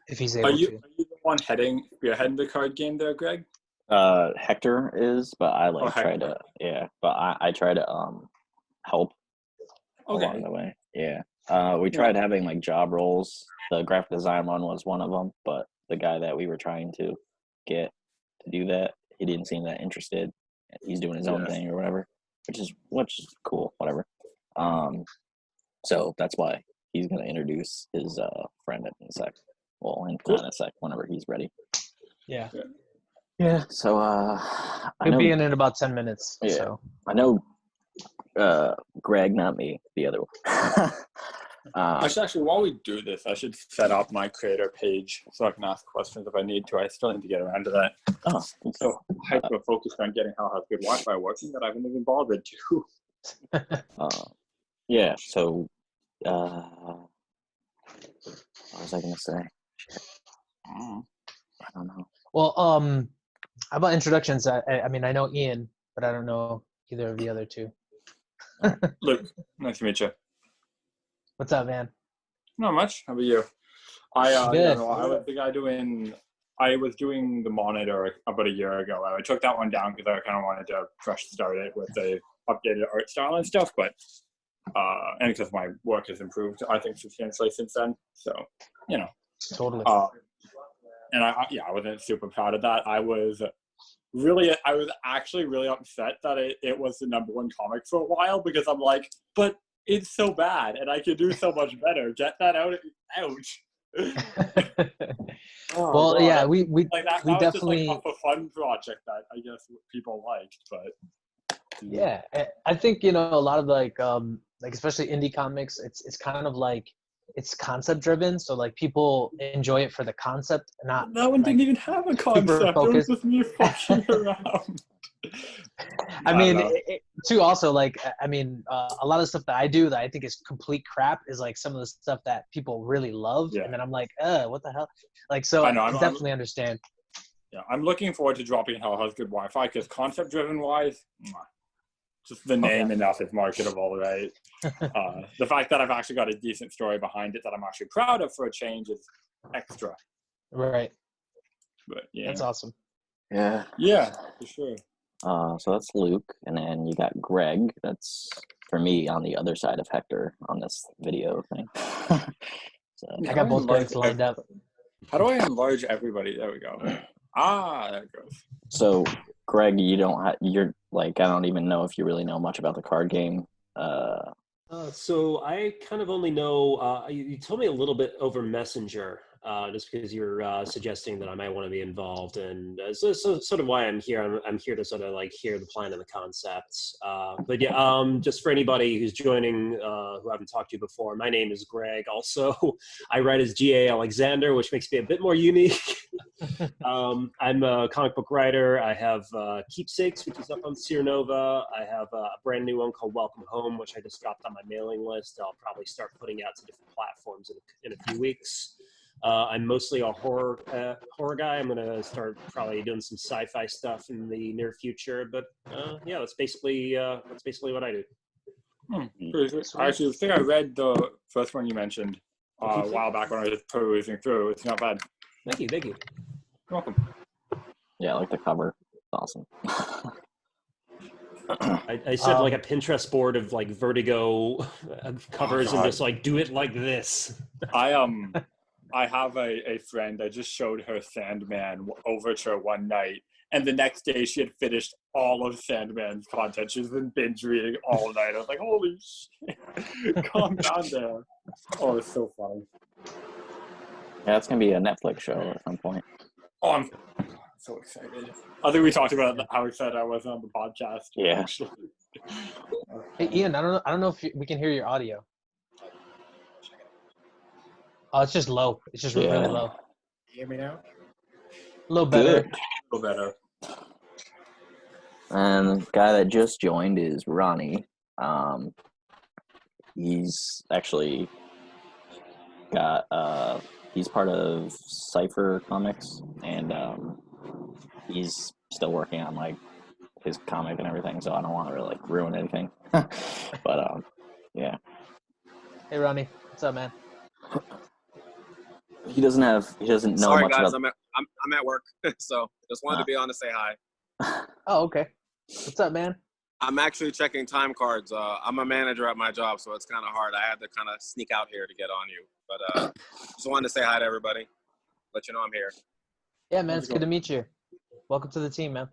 if he's Are able you to. the one spearheading the card game there, Greg? Hector is, but I try to I try to help along the way. Yeah. We tried having like job roles. The graphic design one was one of them, but the guy that we were trying to get to do that, he didn't seem that interested. He's doing his own thing or whatever, which is cool, whatever. So that's why he's gonna introduce his friend in a sec. Well, not in a sec, whenever he's ready. Yeah. Yeah. So he'll be in about 10 minutes. Yeah. So I know Greg, not me, the other one. Actually, while we do this, I should set up my creator page so I can ask questions if I need to. I still need to get around to that. Oh, so hyper focused on getting how has good Wi-Fi working that I haven't even bothered to. Yeah. So, what was I gonna say? I don't know. Well, how about introductions? I mean, I know Ian, but I don't know either of the other two. Luke, nice to meet you. What's up, man? Not much. How about you? I Good. I was the guy I was doing the monitor about a year ago. I took that one down because I kind of wanted to fresh start it with a updated art style and stuff, but and because my work has improved, I think, substantially since then. So, you know. Totally. And I wasn't super proud of that. I was actually really upset that it was the #1 comic for a while, because I'm like, but it's so bad and I could do so much better. Get that out. Ouch. Well, God. Yeah, we that we was definitely just like a fun project that I guess people liked, but yeah, I think, you know, a lot of like especially indie comics, it's kind of like it's concept driven, so like people enjoy it for the concept, not that one didn't even have a concept. It was just me fucking around. I mean, too, also, like, I mean, a lot of stuff that I do that I think is complete crap is like some of the stuff that people really love, and then I'm like, what the hell? Like, so I definitely understand. Yeah, I'm looking forward to dropping Hell Has Good Wi-Fi, because concept-driven wise, just the name enough is marketable, right? The fact that I've actually got a decent story behind it that I'm actually proud of for a change is extra. Right. But yeah, that's awesome. Yeah. Yeah, for sure. So that's Luke, and then you got Greg. That's for me on the other side of Hector on this video thing. So I got both Gregs lined up. How do I enlarge everybody? There we go. There it goes. So Greg, you're like, I don't even know if you really know much about the card game. So I kind of only know, you told me a little bit over Messenger, just because you're suggesting that I might want to be involved, and so sort of why I'm here. I'm here to sort of like hear the plan and the concepts. But yeah, just for anybody who's joining, who I haven't talked to before, my name is Greg. Also, I write as G.A. Alexander, which makes me a bit more unique. I'm a comic book writer. I have Keepsakes, which is up on Nova. I have a brand new one called Welcome Home, which I just dropped on my mailing list. I'll probably start putting out to different platforms in a few weeks. I'm mostly a horror guy. I'm gonna start probably doing some sci-fi stuff in the near future. But yeah, that's basically what I do. I actually think I read the first one you mentioned a while back when I was perusing through. It's not bad. Thank you. You're welcome. Yeah, I like the cover. It's awesome. I set like a Pinterest board of like Vertigo covers and just like do it like this. I have a friend. I just showed her Sandman Overture one night, and the next day she had finished all of Sandman's content. She's been binge reading all night. I was like, holy shit, calm down there. Oh, it's so funny. Yeah, it's gonna be a Netflix show at some point. Oh, I'm so excited. I think we talked about how excited I was on the podcast. Yeah. Actually. Hey, Ian, I don't know if we can hear your audio. Oh, it's just low. It's just really low. You hear me now? A little better. A little better. And the guy that just joined is Ronnie. He's actually got he's part of CYFER Comics, and he's still working on like his comic and everything, so I don't want to really like ruin anything. But yeah. Hey Ronnie, what's up, man? He doesn't know Sorry, much guys, about. I'm at work, so just wanted to be on to say hi. Oh, okay. What's up, man? I'm actually checking time cards. I'm a manager at my job, so it's kind of hard. I had to kind of sneak out here to get on you, but just wanted to say hi to everybody. Let you know I'm here. Yeah, man, it's good to meet you. Welcome to the team, man.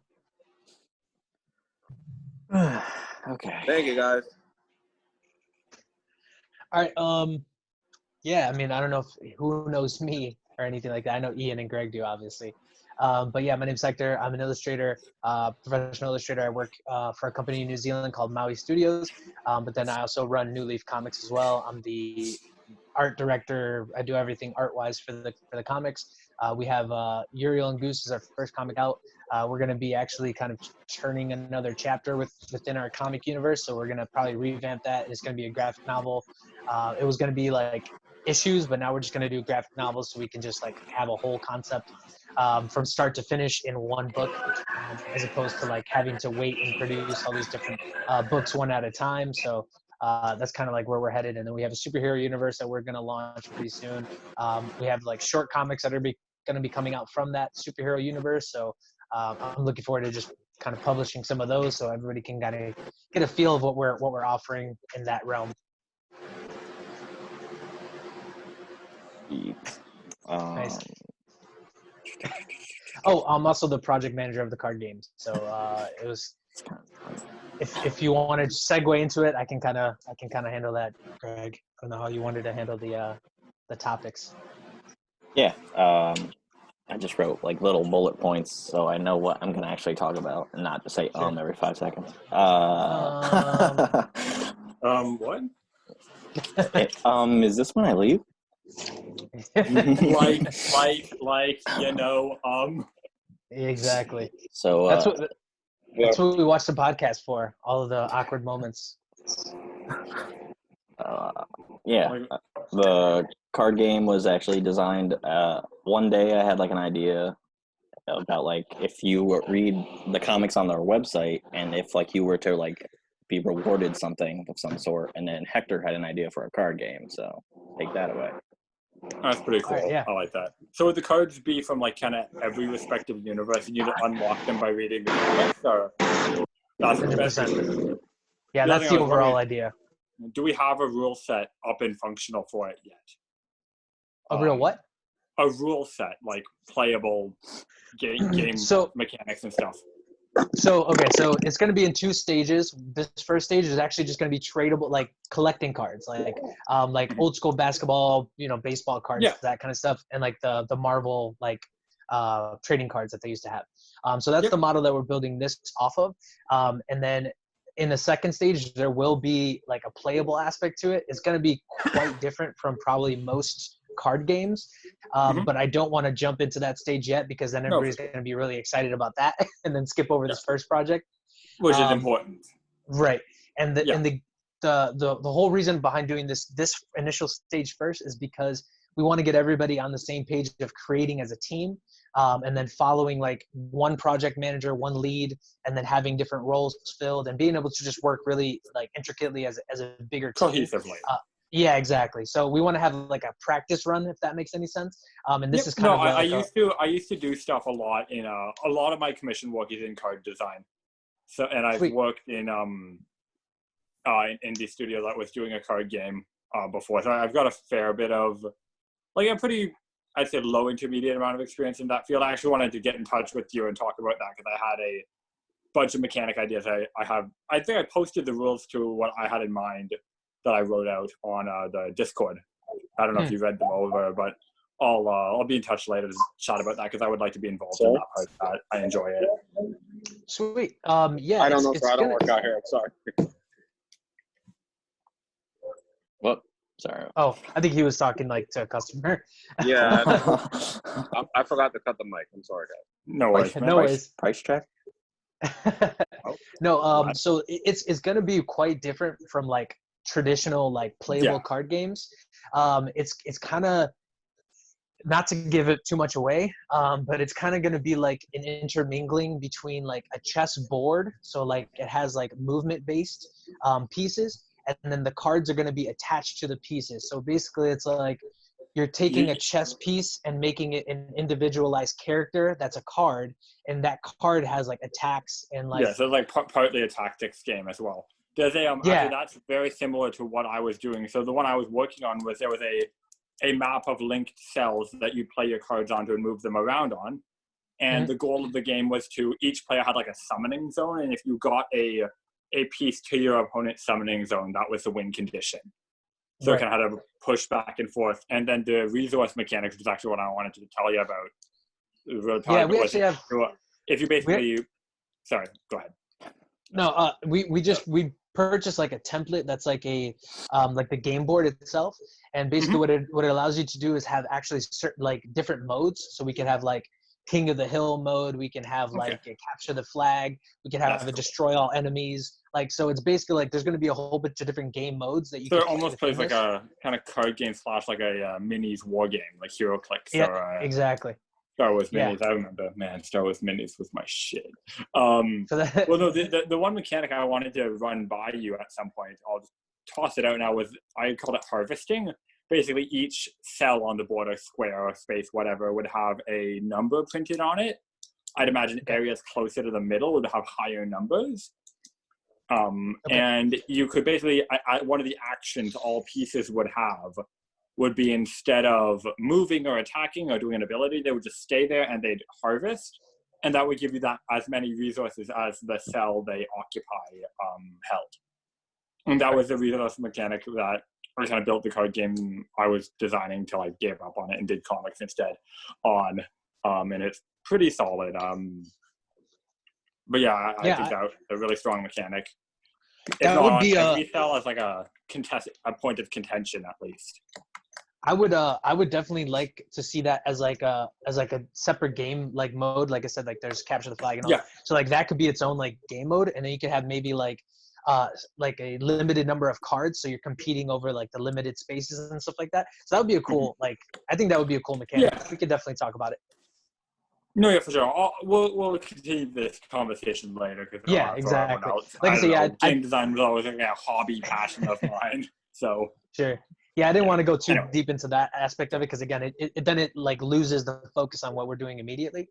Okay. Thank you, guys. All right. Yeah, I mean, I don't know who knows me or anything like that. I know Ian and Greg do, obviously. But yeah, my name's Hector. I'm an illustrator, professional illustrator. I work for a company in New Zealand called Maui Studios. But then I also run New Leaf Comics as well. I'm the art director. I do everything art-wise for the comics. We have Uriel and Goose is our first comic out. We're going to be actually kind of churning another chapter within our comic universe. So we're going to probably revamp that. It's going to be a graphic novel. It was going to be like issues, but now we're just going to do graphic novels so we can just like have a whole concept from start to finish in one book, as opposed to like having to wait and produce all these different books one at a time. So that's kind of like where we're headed. And then we have a superhero universe that we're going to launch pretty soon. We have like short comics that are going to be coming out from that superhero universe. So I'm looking forward to just kind of publishing some of those so everybody can kind of get a feel of what we're offering in that realm. Nice. Oh, I'm also the project manager of the card games. So it was. If you want to segue into it, I can kind of handle that, Greg. I don't know how you wanted to handle the topics. Yeah. I just wrote like little bullet points so I know what I'm going to actually talk about and not just say every 5 seconds. What? Is this when I leave? Exactly. So that's what we watch the podcast for, all of the awkward moments. The card game was actually designed. One day I had like an idea about like if you read the comics on their website and if like you were to like be rewarded something of some sort, and then Hector had an idea for a card game, so take that away. That's pretty cool. Right, yeah. I like that. So would the cards be from like kind of every respective universe and you unlock them by reading the comics, or that's 100%. Yeah, that's the overall idea. Do we have a rule set up and functional for it yet? A real what? A rule set, like playable game mechanics and stuff. So it's going to be in 2 stages. This first stage is actually just going to be tradable, like collecting cards, like old school basketball, baseball cards, that kind of stuff, and like the Marvel like trading cards that they used to have. So that's the model that we're building this off of. And then in the second stage, there will be like a playable aspect to it. It's going to be quite different from probably most card games, but I don't want to jump into that stage yet because then everybody's going to be really excited about that and then skip over this first project, which is important, right? And the whole reason behind doing this initial stage first is because we want to get everybody on the same page of creating as a team, and then following like one project manager, one lead, and then having different roles filled and being able to just work really like intricately as a bigger team. Cohesively. Yeah, exactly. So we want to have like a practice run, if that makes any sense. And this is kind of I used to do stuff a lot in a lot of my commission work is in card design. So and I've worked in indie studio that was doing a card game before. So I've got a fair bit of like a pretty, I'd say, low intermediate amount of experience in that field. I actually wanted to get in touch with you and talk about that because I had a bunch of mechanic ideas. I think I posted the rules to what I had in mind that I wrote out on the Discord. I don't know if you read them over, but I'll be in touch later to chat about that because I would like to be involved in that part. I enjoy it. Sweet. Yeah. I don't know, so I don't work out here. I'm sorry. What? Sorry. Oh, I think he was talking like to a customer. Yeah. I forgot to cut the mic. I'm sorry, guys. No worries. No worries. Price check? No. So it's going to be quite different from like traditional like playable card games. It's kind of, not to give it too much away, but it's kind of going to be like an intermingling between like a chess board, so like it has like movement based pieces, and then the cards are going to be attached to the pieces. So basically it's like you're taking a chess piece and making it an individualized character that's a card, and that card has like attacks and like. Yeah, so like partly a tactics game as well. There's a actually that's very similar to what I was doing. So the one I was working on was there was a map of linked cells that you play your cards onto and move them around on. And the goal of the game was to each player had like a summoning zone, and if you got a piece to your opponent's summoning zone, that was the win condition. So it kind of had to push back and forth. And then the resource mechanics is actually what I wanted to tell you about. Yeah, we actually have. If you basically, sorry, go ahead. No, we purchased like a template that's like a like the game board itself, and basically what it allows you to do is have actually certain like different modes. So we can have like King of the Hill mode, we can have like a capture the flag, we can have a destroy all enemies. Like, so it's basically like there's going to be a whole bunch of different game modes that you can. So it almost plays like a kind of card game / like a minis war game, like Hero Clicks. Yeah, or, exactly. Star Wars Minis. I remember, man, Star Wars Minis was my shit. Well, no, the one mechanic I wanted to run by you at some point, I'll just toss it out now, was I called it harvesting. Basically, each cell on the board, or square or space, whatever, would have a number printed on it. I'd imagine areas closer to the middle would have higher numbers. And you could basically, one of the actions all pieces would be instead of moving or attacking or doing an ability, they would just stay there and they'd harvest. And that would give you that as many resources as the cell they occupy held. And that was the resource mechanic that I kind of built the card game I was designing till I gave up on it and did comics instead on. And it's pretty solid. But yeah, I think that a really strong mechanic. That would be every cell as like a point of contention at least. I would definitely like to see that as like a separate game like mode. Like I said, like there's capture the flag and all. Yeah. So like that could be its own like game mode, and then you could have maybe like a limited number of cards, so you're competing over like the limited spaces and stuff like that. So that would be a cool like I think that would be a cool mechanic. Yeah. We could definitely talk about it. No, yeah, for sure. We'll continue this conversation later. Yeah, exactly. Like I said, game design was always like a hobby passion of mine. So sure. Yeah, I didn't want to go too deep into that aspect of it because again, it like loses the focus on what we're doing immediately.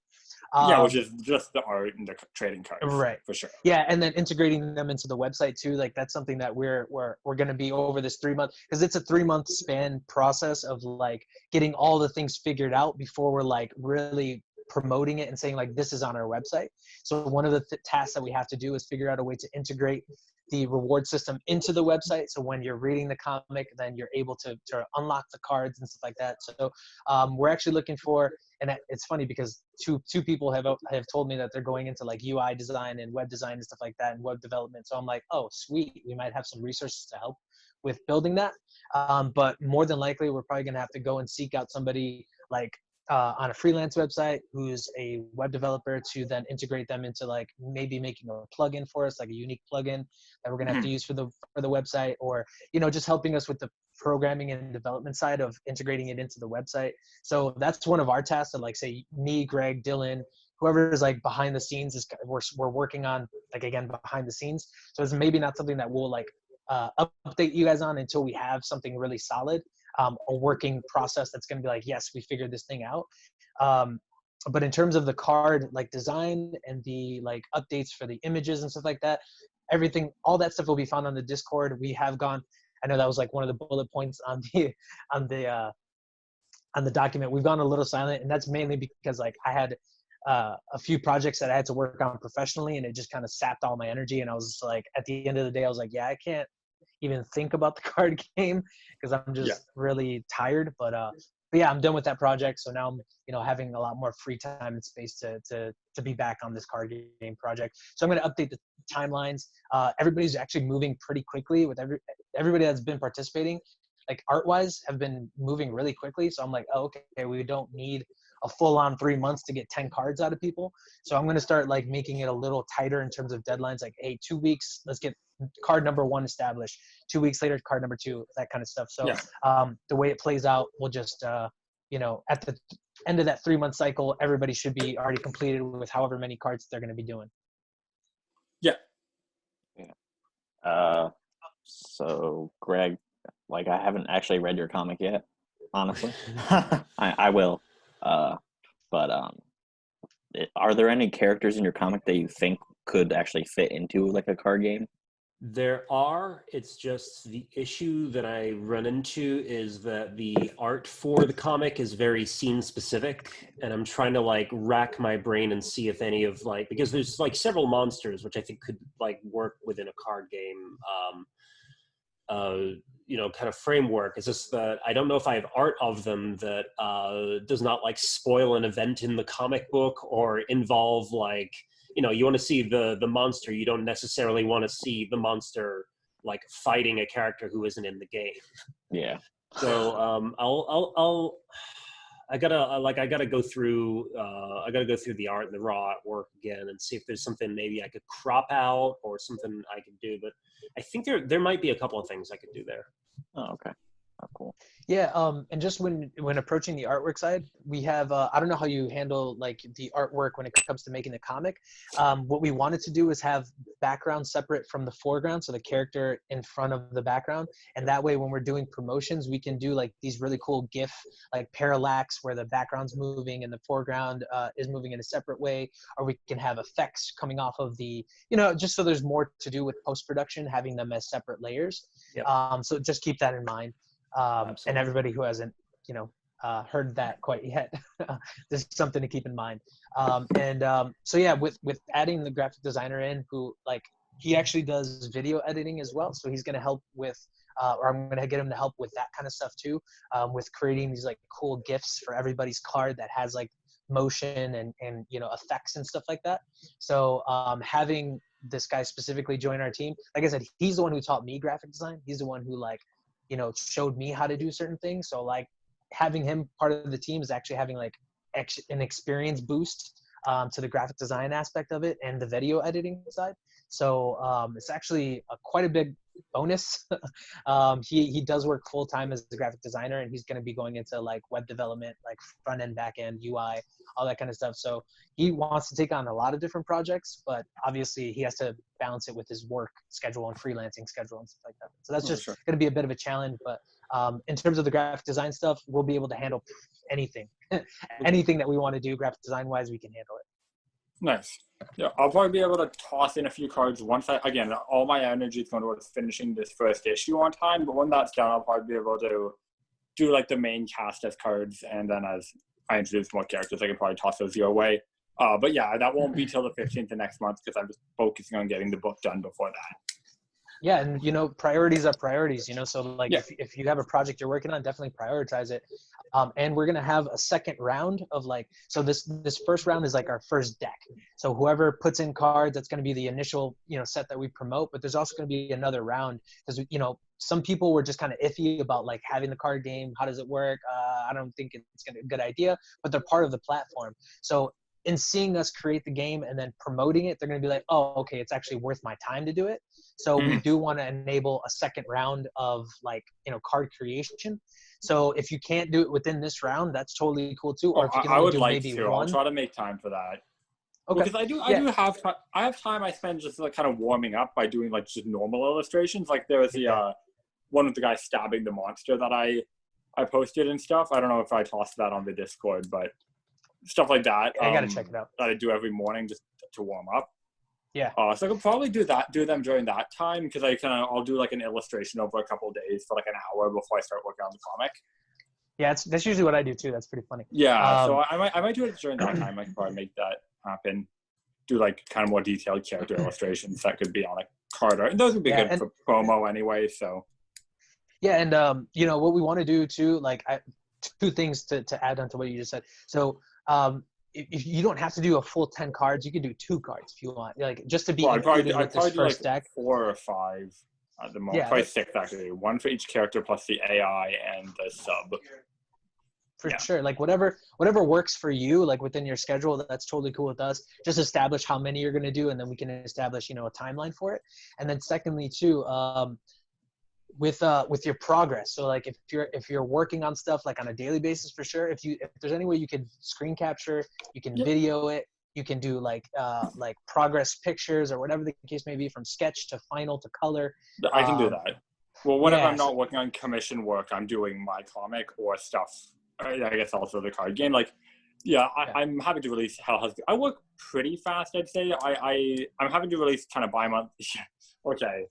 Which is just the art and the trading cards, right? For sure. Yeah, and then integrating them into the website too. Like that's something that we're going to be over this 3 months because it's a 3 month span process of like getting all the things figured out before we're like really promoting it and saying like this is on our website. So one of the tasks that we have to do is figure out a way to integrate the reward system into the website. So when you're reading the comic, then you're able to unlock the cards and stuff like that. So we're actually looking for, and it's funny because two people have told me that they're going into like UI design and web design and stuff like that and web development. So I'm like, oh, sweet. We might have some resources to help with building that. But more than likely, we're probably going to have to go and seek out somebody like on a freelance website who's a web developer to then integrate them into like maybe making a plugin for us, like a unique plugin that we're going to have to use for the website, or just helping us with the programming and development side of integrating it into the website. So that's one of our tasks. And like say me, Greg, Dylan, whoever is like behind the scenes is we're working on like again behind the scenes. So it's maybe not something that we'll like update you guys on until we have something really solid. A working process that's going to be like, yes, we figured this thing out. But in terms of the card, like design and the like updates for the images and stuff like that, everything, all that stuff will be found on the Discord. We have gone, I know that was like one of the bullet points on the document. We've gone a little silent, and that's mainly because like I had a few projects that I had to work on professionally, and it just kind of sapped all my energy. And I was like, at the end of the day, I was like, yeah, I can't even think about the card game because I'm just really tired. But yeah, I'm done with that project. So now I'm, having a lot more free time and space to be back on this card game project. So I'm going to update the timelines. Everybody's actually moving pretty quickly with everybody that's been participating, like art wise have been moving really quickly. So I'm like, oh, okay, we don't need a full on 3 months to get 10 cards out of people. So I'm going to start like making it a little tighter in terms of deadlines. Like, hey, 2 weeks, let's get card number 1 established. 2 weeks later, card number 2, that kind of stuff. So the way it plays out, we'll just, at the end of that 3 month cycle, everybody should be already completed with however many cards they're going to be doing. Yeah. So Greg, like I haven't actually read your comic yet. honestly. I will. But are there any characters in your comic that you think could actually fit into like a card game? There are. It's just the issue that I run into is that the art for the comic is very scene specific, and I'm trying to like rack my brain and see if any of like, because there's like several monsters which I think could like work within a card game kind of framework. It's just that I don't know if I have art of them that does not like spoil an event in the comic book or involve like, you want to see the monster. You don't necessarily want to see the monster like fighting a character who isn't in the game. Yeah. So I gotta go through the art and the raw artwork again and see if there's something maybe I could crop out or something I could do. But I think there might be a couple of things I could do there. Oh, okay. Oh, cool. Yeah, and just when approaching the artwork side, we have I don't know how you handle like the artwork when it comes to making the comic. What we wanted to do is have background separate from the foreground, so the character in front of the background, and that way when we're doing promotions, we can do like these really cool GIF like parallax where the background's moving and the foreground is moving in a separate way, or we can have effects coming off of the just so there's more to do with post-production, having them as separate layers. Yep. So just keep that in mind. And everybody who hasn't, heard that quite yet, there's something to keep in mind. So yeah, with adding the graphic designer in, who like he actually does video editing as well, so he's going to help with, or I'm going to get him to help with that kind of stuff too, with creating these like cool GIFs for everybody's card that has like motion and effects and stuff like that. So having this guy specifically join our team, like I said, he's the one who taught me graphic design. He's the one who like showed me how to do certain things. So like having him part of the team is actually having like an experience boost to the graphic design aspect of it and the video editing side. So it's actually quite a big bonus. He does work full time as the graphic designer, and he's going to be going into like web development, like front end, back end, UI, all that kind of stuff. So he wants to take on a lot of different projects, but obviously he has to balance it with his work schedule and freelancing schedule and stuff like that. So that's just going to be a bit of a challenge. But in terms of the graphic design stuff, we'll be able to handle anything. Anything that we want to do graphic design wise, we can handle it. Nice. Yeah, I'll probably be able to toss in a few cards once again, all my energy is going towards finishing this first issue on time, but when that's done, I'll probably be able to do like the main cast as cards, and then as I introduce more characters, I can probably toss those your way. But yeah, that won't be till the 15th of next month because I'm just focusing on getting the book done before that. Yeah, and priorities are priorities, so like if you have a project you're working on, definitely prioritize it. And we're gonna have a second round of so this first round is like our first deck. So whoever puts in cards, that's gonna be the initial set that we promote. But there's also gonna be another round because some people were just kind of iffy about like having the card game. How does it work? I don't think it's gonna be a good idea, but they're part of the platform. So in seeing us create the game and then promoting it, they're going to be like, oh, okay, it's actually worth my time to do it. So we do want to enable a second round of card creation. So if you can't do it within this round, that's totally cool too. Or if you can only do maybe one. I'll try to make time for that. Okay. Because I have time I spend just like kind of warming up by doing like just normal illustrations. Like there was the one with the guy stabbing the monster that I posted and stuff. I don't know if I tossed that on the Discord, but stuff like that. I gotta check it out. That I do every morning just to warm up. Yeah. So I could probably do them during that time because I'll do like an illustration over a couple of days for like an hour before I start working on the comic. Yeah, that's usually what I do too. That's pretty funny. Yeah. So I might do it during that time. I can probably make that happen. Do like kind of more detailed character illustrations that could be on a card art, and those would be good for promo anyway. So. Yeah, and what we want to do too, two things to add on to what you just said. So if you don't have to do a full 10 cards, you can do 2 cards if you want, just to be included with this first deck. 4 or 5 at the moment. Yeah, probably 6 actually. 1 for each character plus the AI and the sub. For sure. Whatever works for you, within your schedule, that's totally cool with us. Just establish how many you're going to do, and then we can establish, a timeline for it. And then secondly too, with your progress. So if you're working on stuff on a daily basis, for sure, if there's any way you can screen capture, you can video it, you can do progress pictures or whatever the case may be, from sketch to final to color. I can do that. Well, whenever I'm not working on commission work, I'm doing my comic or stuff. I guess also the card game. Like, I'm having to release Hell. I work pretty fast, I'd say. I'm having to release kind of bi-month. Okay.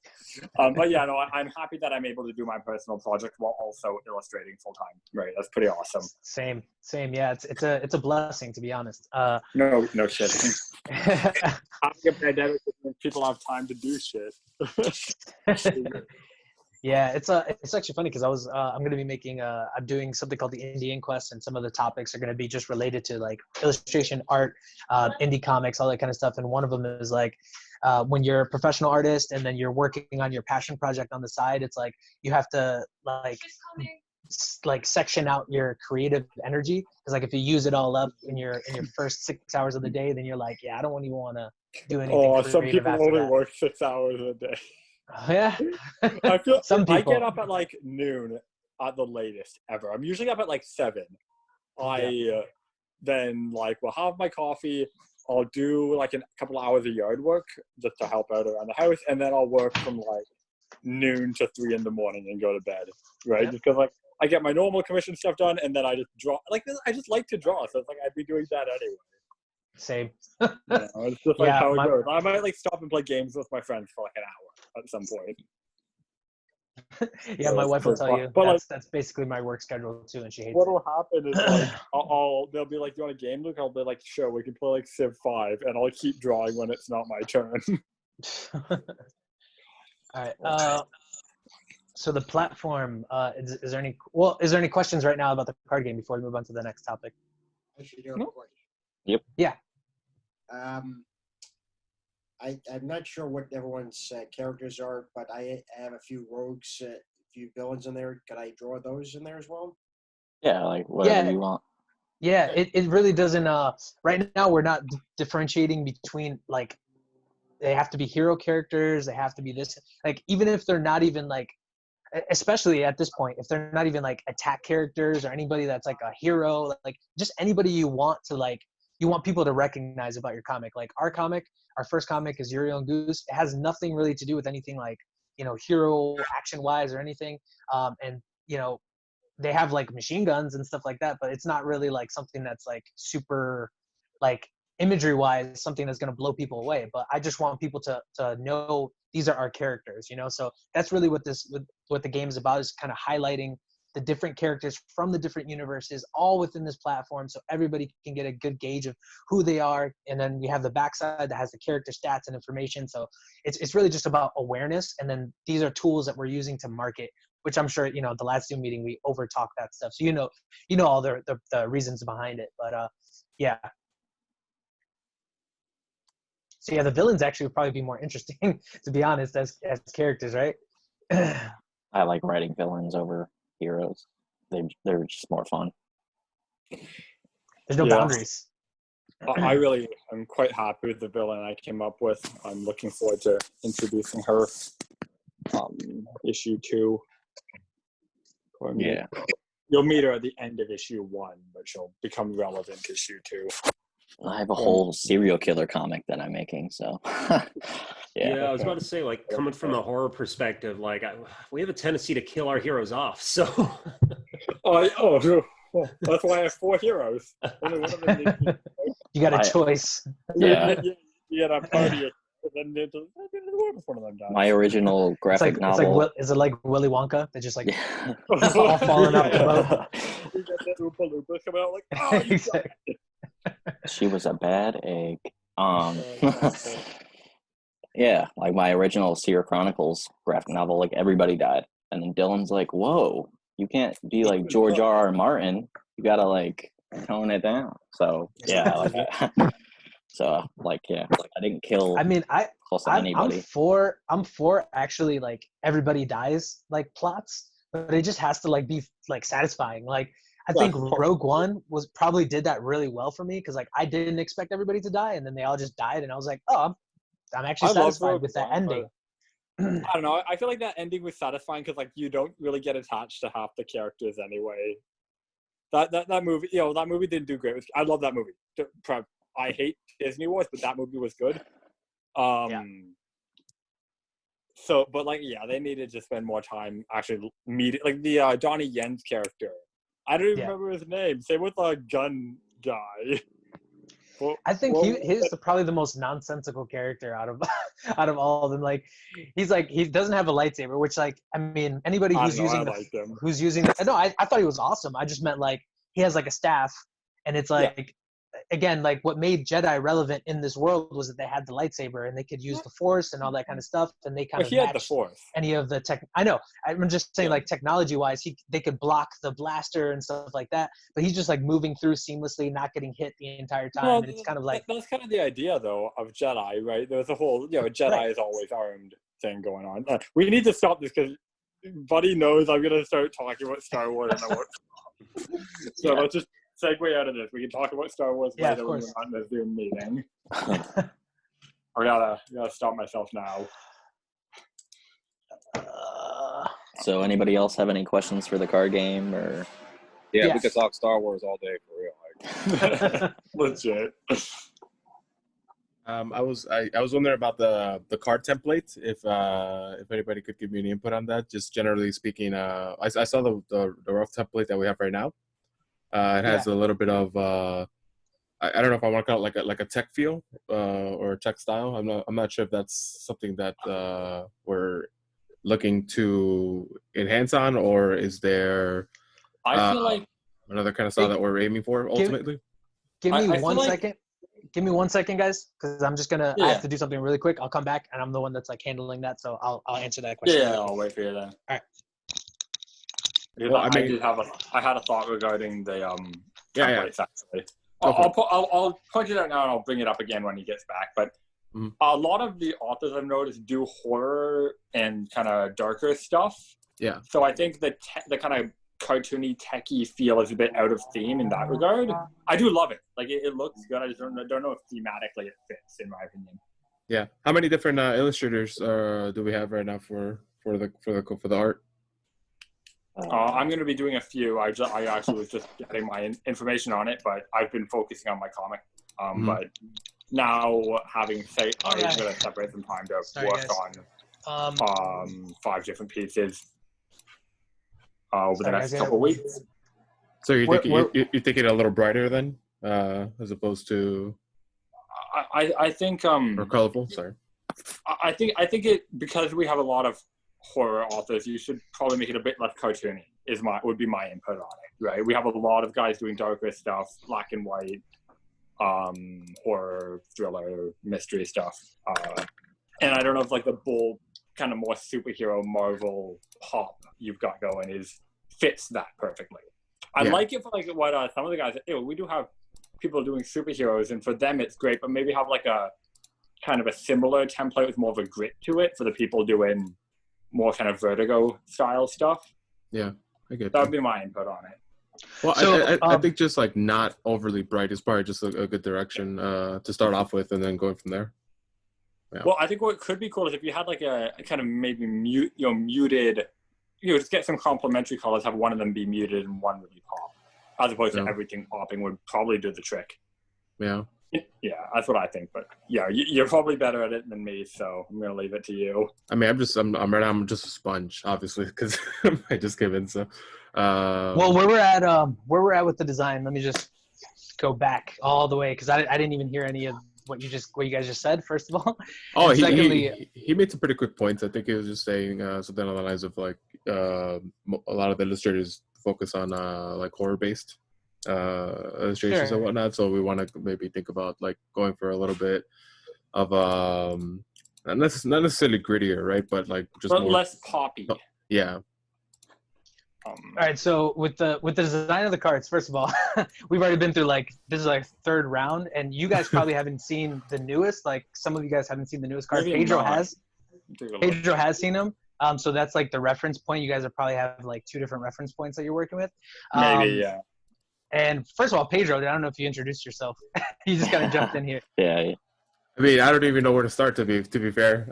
But yeah, no, I'm happy that I'm able to do my personal project while also illustrating full time. Right. That's pretty awesome. Same. Yeah. It's a blessing, to be honest. No shit. Having a pandemic means people have time to do shit. Yeah, it's actually funny because I'm going to be making I'm doing something called the Indie Inquest, and some of the topics are going to be just related to like illustration, art, indie comics, all that kind of stuff. And one of them is like when you're a professional artist and then you're working on your passion project on the side, it's like you have to like section out your creative energy, because like if you use it all up in your first 6 hours of the day, then you're like, yeah, I don't even want to do anything creative. Some people only work 6 hours a day. Yeah. I feel some people. I get up at like noon at the latest ever. I'm usually up at like 7. Then like will have my coffee. I'll do like a couple hours of yard work just to help out around the house, and then I'll work from like noon to 3 in the morning and go to bed. Right? Just because like I get my normal commission stuff done, and then I just draw. Like I just like to draw, so it's like I'd be doing that anyway. Same. It's just like how it goes. I might like stop and play games with my friends for like an hour at some point. Yeah, my wife will tell you that's basically my work schedule too, and she hates What'll happen is like they'll be like, "Do you want a game, Luke?" I'll be like, "Sure, we can play like Civ 5," and I'll keep drawing when it's not my turn. All right. So the platform, is there any questions right now about the card game before we move on to the next topic? I should do a question. Yep. Yeah. I'm not sure what everyone's characters are, but I have a few rogues, a few villains in there. Could I draw those in there as well? Yeah, like whatever you want. Yeah, it really doesn't. Right now, we're not differentiating between like they have to be hero characters. They have to be this. Like even if they're not even like, especially at this point, if they're not even like attack characters or anybody that's like a hero, like just anybody you want to like. You want people to recognize about your comic. Like our first comic is Yuri on Goose. It has nothing really to do with anything like, hero action wise or anything. And they have like machine guns and stuff like that, but it's not really like something that's like super like imagery wise, something that's going to blow people away. But I just want people to know these are our characters, so that's really what the game is about, is kind of highlighting the different characters from the different universes all within this platform, so everybody can get a good gauge of who they are. And then we have the backside that has the character stats and information. So it's really just about awareness. And then these are tools that we're using to market, which I'm sure, the last Zoom meeting, we over talked that stuff. So, all the reasons behind it, but yeah. So yeah, the villains actually would probably be more interesting, to be honest, as characters, right? I like writing villains over heroes. They're just more fun. There's no boundaries. I'm quite happy with the villain I came up with. I'm looking forward to introducing her. Issue 2. Yeah. You'll meet her at the end of issue 1, but she'll become relevant issue 2. I have a whole serial killer comic that I'm making, so yeah. I was about to say, like, coming from the horror perspective, like we have a tendency to kill our heroes off. So that's why I have 4 heroes. Only one of them you got a choice. Yeah. You got a party. One of them dies. My original graphic novel. Is it like Willy Wonka? They're just like all falling out the boat. Exactly. She was a bad egg. Yeah, like my original Seer Chronicles graphic novel, like everybody died. And then Dylan's like, whoa, you can't be like George R.R. Martin. You gotta like tone it down. So yeah, like that. So like I didn't kill close to anybody. I'm for actually like everybody dies like plots, but it just has to like be like satisfying. Like I think Rogue One probably did that really well for me, because like I didn't expect everybody to die, and then they all just died, and I was like, oh, I'm actually satisfied with that ending. I don't know. I feel like that ending was satisfying because like you don't really get attached to half the characters anyway. That movie, that movie didn't do great. I love that movie. I hate Disney Wars, but that movie was good. So, but like, yeah, they needed to spend more time actually meeting, like the Donnie Yen's character. I don't even remember his name. Same with the gun guy. I think he's probably the most nonsensical character out of out of all of them. Like, he doesn't have a lightsaber, which, like, I mean, anybody who's using no, I thought he was awesome. I just meant, like, he has like a staff, and it's like, again, like, what made Jedi relevant in this world was that they had the lightsaber and they could use the Force and all that kind of stuff, and they kind of had the Force. Any of the tech. I know. I'm just saying, like, technology-wise, they could block the blaster and stuff like that, but he's just like moving through seamlessly, not getting hit the entire time. Well, and it's kind of like that's kind of the idea, though, of Jedi, right? There's a whole, Jedi is always armed thing going on. We need to stop this because Buddy knows I'm gonna start talking about Star Wars, and I won't. So let's just segue out of this. We can talk about Star Wars later when we're not in the Zoom meeting. I gotta stop myself now. So anybody else have any questions for the card game, or? Yeah, we could talk Star Wars all day for real. Legit. I was wondering about the card template. If anybody could give me any input on that. Just generally speaking, I saw the rough template that we have right now. It has a little bit of I don't know if I want to call it like a tech feel or a tech style. I'm not sure if that's something that we're looking to enhance on, or is there I feel like another kind of style that we're aiming for ultimately? Give me 1 second. Give me 1 second, guys, because I'm just gonna. I have to do something really quick. I'll come back, and I'm the one that's like handling that, so I'll answer that question. Yeah, I'll wait for you then. All right. Well, I had a thought regarding the templates actually. I'll point it out now, and I'll bring it up again when he gets back. But a lot of the authors I've noticed do horror and kind of darker stuff. Yeah. So I think the kind of cartoony, techie feel is a bit out of theme in that regard. I do love it. Like it looks good. I just don't know if thematically it fits, in my opinion. Yeah. How many different illustrators do we have right now for the art? I'm going to be doing a few. I actually was just getting my information on it, but I've been focusing on my comic. But now I'm going to separate some time to work on 5 different pieces over the next couple of weeks. So you're thinking a little brighter then, as opposed to? I think or colorful. Sorry. I think it, because we have a lot of horror authors, you should probably make it a bit less cartoony. Would be my input on it, right? We have a lot of guys doing darker stuff, black and white, horror, thriller, mystery stuff, and I don't know if like the bold kind of more superhero Marvel pop you've got going fits that perfectly. I like it for like what some of the guys. We do have people doing superheroes, and for them it's great. But maybe have like a kind of a similar template with more of a grit to it for the people doing more kind of Vertigo style stuff. Yeah, I get that. Would be my input on it. Well, so, I think just like not overly bright is probably just a good direction to start off with, and then going from there. Yeah. Well, I think what could be cool is if you had like a kind of maybe muted, just get some complementary colors, have one of them be muted and one really pop, as opposed to everything popping would probably do the trick. Yeah. Yeah, that's what I think. But yeah, you're probably better at it than me, so I'm gonna leave it to you. I mean, I'm just a sponge, obviously, because I just came in. So, well, where we're at with the design. Let me just go back all the way because I didn't even hear any of what you guys just said. First of all, he made some pretty quick points. I think he was just saying something along the lines of like a lot of the illustrators focus on like horror based illustrations and whatnot, so we want to maybe think about like going for a little bit of not necessarily grittier, right, but like just more less poppy. All right, so with the design of the cards, first of all, we've already been through this is like 3rd round, and you guys probably haven't seen the newest. Like some of you guys haven't seen the newest cards. Pedro has seen them. So that's like the reference point. You guys are probably have like 2 different reference points that you're working with. Maybe, yeah. And first of all, Pedro, I don't know if you introduced yourself. You just kind of jumped in here. Yeah. I mean, I don't even know where to start, to be fair.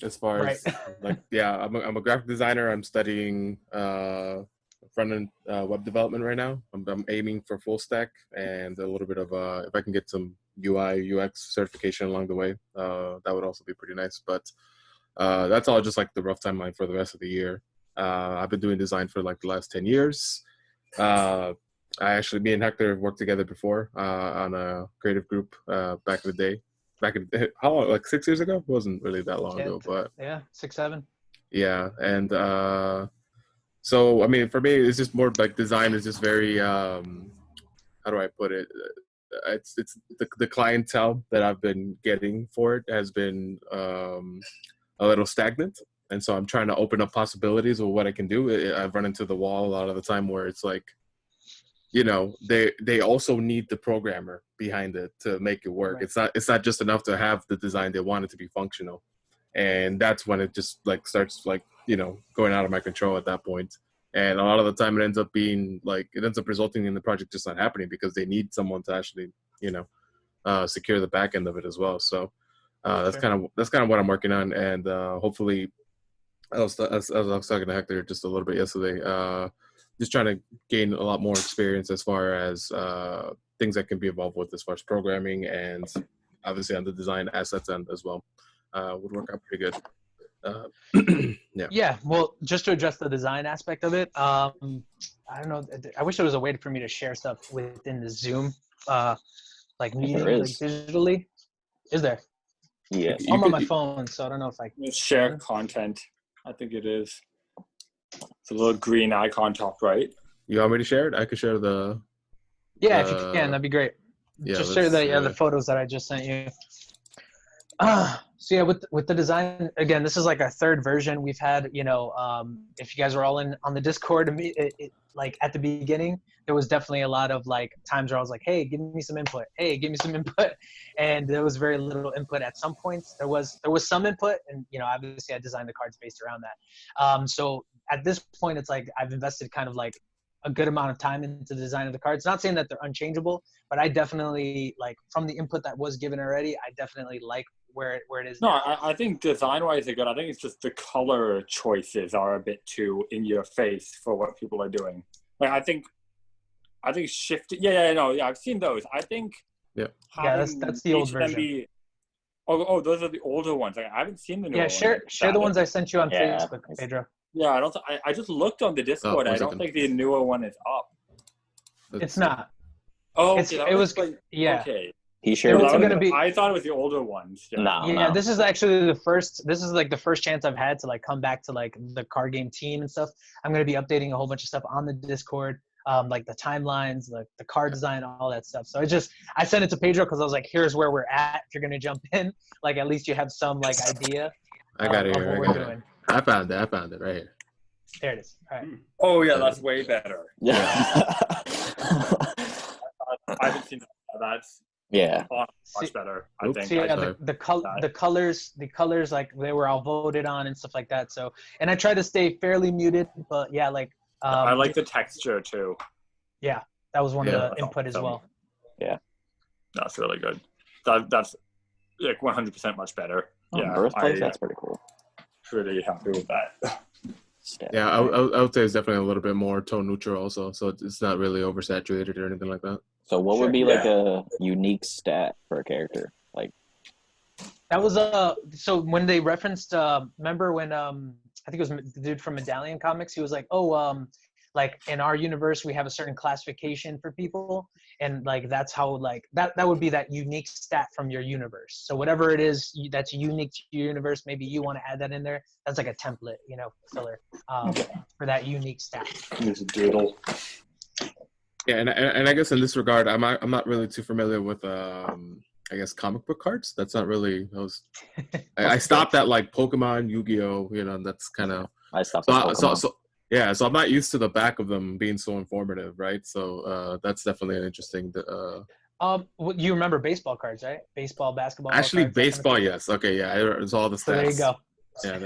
As far as like, I'm a graphic designer. I'm studying front-end web development right now. I'm aiming for full stack and a little bit of if I can get some UI UX certification along the way, that would also be pretty nice. But That's all just like the rough timeline for the rest of the year. I've been doing design for like the last 10 years. Me and Hector have worked together before on a creative group back in the day. How long? Like 6 years ago? It wasn't really that long ago, but 6, 7. Yeah, and so I mean, for me, it's just more like design is just very how do I put it? It's the clientele that I've been getting for it has been a little stagnant, and so I'm trying to open up possibilities of what I can do. I've run into the wall a lot of the time where it's like, you know, they also need the programmer behind it to make it work. Right. It's not just enough to have the design. They want it to be functional, and that's when it just like starts like, you know, going out of my control at that point. And a lot of the time it ends up resulting in the project just not happening because they need someone to actually, you know, secure the back end of it as well. So that's kind of what I'm working on, and hopefully, I was talking to Hector just a little bit yesterday. Just trying to gain a lot more experience as far as things I can be involved with as far as programming and obviously on the design assets end as well. Would work out pretty good. Yeah. Well, just to address the design aspect of it, I don't know. I wish there was a way for me to share stuff within the Zoom, like meeting, like digitally. Is there? Yes. I'm on my phone, so I don't know if I can share content. I think it is. It's a little green icon top right. You want me to share it? I could share the. Yeah, if you can, that'd be great. Yeah, just share the photos that I just sent you. So yeah, with the design, again, this is like our third version. We've had, you know, if you guys were all on the Discord, like at the beginning, there was definitely a lot of like times where I was like, hey, give me some input. Hey, give me some input. And there was very little input at some points. There was some input, and, you know, obviously I designed the cards based around that. So at this point, it's like I've invested kind of like a good amount of time into the design of the cards. Not saying that they're unchangeable, but I definitely, like, from the input that was given already, I definitely like where it is. No, I think design-wise they're good. I think it's just the color choices are a bit too in your face for what people are doing. Like I think shifting. I've seen those. I think. Yeah. That's the old version. Those are the older ones. Like, I haven't seen the new ones. Share the ones I sent you on Facebook, Pedro. Yeah, I just looked on the Discord. I don't think the newer one is up. It's not. Oh, it was like, yeah. Okay. He shared it's going to be. I thought it was the older ones. No. This is actually the first. This is like the first chance I've had to like come back to like the card game team and stuff. I'm going to be updating a whole bunch of stuff on the Discord, like the timelines, like the card design, all that stuff. So I sent it to Pedro because I was like, here's where we're at. If you're going to jump in, like at least you have some like idea. I got it here. I found it right here. There it is. All right. Oh yeah, that's way better. Yeah. I haven't seen that. That's much better. I think. So yeah, the colors, like they were all voted on and stuff like that. So, and I try to stay fairly muted, but yeah, like. I like the texture too. Yeah, that was one of the input as well. Yeah, that's really good. That's like 100% much better. Birthplace, that's pretty cool. Pretty happy with that. Yeah, I would say it's definitely a little bit more tone neutral also, so it's not really oversaturated or anything like that. So what would be like a unique stat for a character? Like that was so when they referenced remember when I think it was the dude from Medallion Comics, he was like, like in our universe we have a certain classification for people, and like that's how like that would be that unique stat from your universe. So whatever it is that's unique to your universe, maybe you want to add that in there. That's like a template, you know, filler for that unique stat. There's a doodle. Yeah, and I guess in this regard, I'm not really too familiar with I guess comic book cards. That's not really those. I stopped at like Pokemon, Yu-Gi-Oh. You know, that's kind of. I stopped. So I'm not used to the back of them being so informative, right? So that's definitely an interesting. You remember baseball cards, right? Baseball, basketball. Actually, baseball, kind of yes. Okay, yeah, it's all the stats. So there you go. Yeah,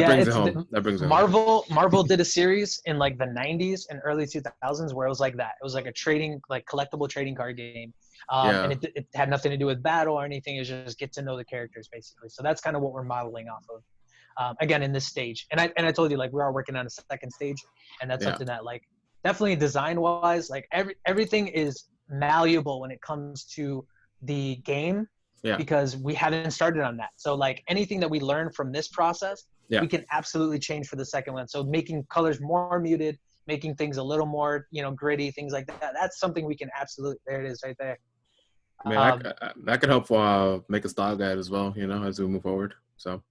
there you go. That brings it home. Marvel did a series in like the 90s and early 2000s where it was like that. It was like a collectible trading card game. And it had nothing to do with battle or anything. It was just get to know the characters basically. So that's kind of what we're modeling off of. Again, in this stage. And I told you, like, we are working on a second stage, and that's something that, like, definitely design-wise, like, everything is malleable when it comes to the game, because we hadn't started on that. So like anything that we learn from this process, we can absolutely change for the second one. So making colors more muted, making things a little more, gritty, things like that. That's something we can absolutely, there it is right there. I mean, that could help make a style guide as well, as we move forward. So.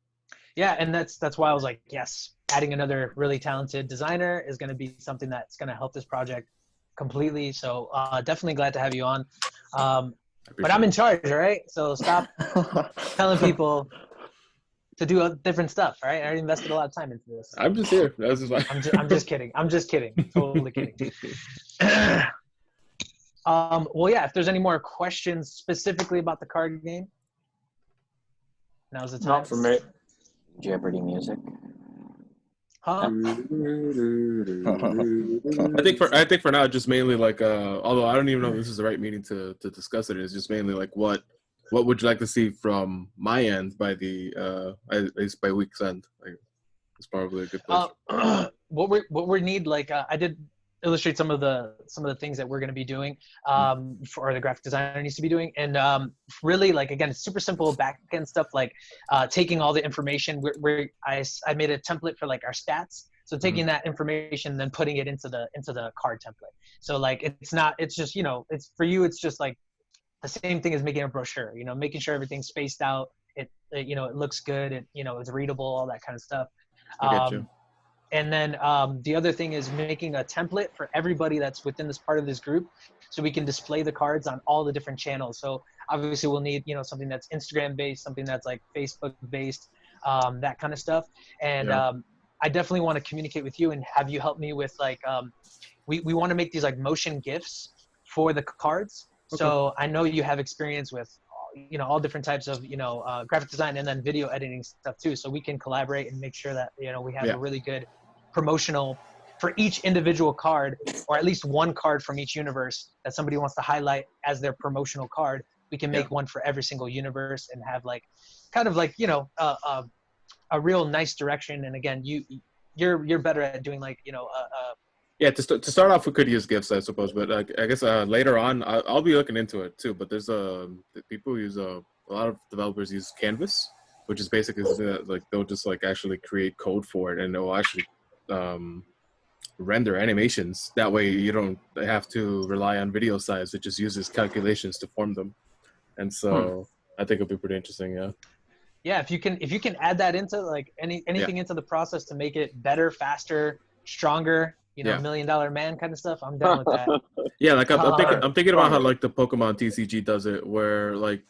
Yeah, and that's why I was like, yes, adding another really talented designer is going to be something that's going to help this project completely. So definitely glad to have you on. But I'm in charge, all right? So stop telling people to do different stuff, all right? I already invested a lot of time into this. I'm just here. That's just fine. I'm just kidding. I'm just kidding. Totally kidding. Well, yeah, if there's any more questions specifically about the card game, now's the time. Not for me. Jeopardy music. Huh? I think for now, just mainly like, although I don't even know if this is the right meeting to discuss it. It's just mainly like what would you like to see from my end by at least by week's end? Like, it's probably a good place. What we need, like I did illustrate some of the things that we're going to be doing, or the graphic designer needs to be doing, and really, like, again, it's super simple back end stuff, like taking all the information. I made a template for like our stats, so taking that information and then putting it into the card template. So like it's just it's for you, it's just like the same thing as making a brochure. Making sure everything's spaced out. It looks good. It's readable, all that kind of stuff. I get you. And then the other thing is making a template for everybody that's within this part of this group, so we can display the cards on all the different channels. So obviously we'll need, something that's Instagram based, something that's like Facebook based, that kind of stuff. And I definitely want to communicate with you and have you help me with like, we want to make these like motion GIFs for the cards. Okay. So I know you have experience with, all different types of, graphic design and then video editing stuff too. So we can collaborate and make sure that, we have a really good promotional for each individual card, or at least one card from each universe that somebody wants to highlight as their promotional card. We can make one for every single universe and have like, kind of like, a real nice direction. And again, you're better at doing like, to start off, we could use GIFs, I suppose, but I guess later on, I'll be looking into it too. But there's people use a lot of developers use Canvas, which is basically like they'll just like actually create code for it, and they'll actually render animations. That way, you don't have to rely on video size. It just uses calculations to form them, and so I think it'll be pretty interesting. Yeah. Yeah, if you can add that into like anything into the process to make it better, faster, stronger. $1 million man kind of stuff. I'm down with that. Yeah, like I'm thinking about how like the Pokemon TCG does it, where like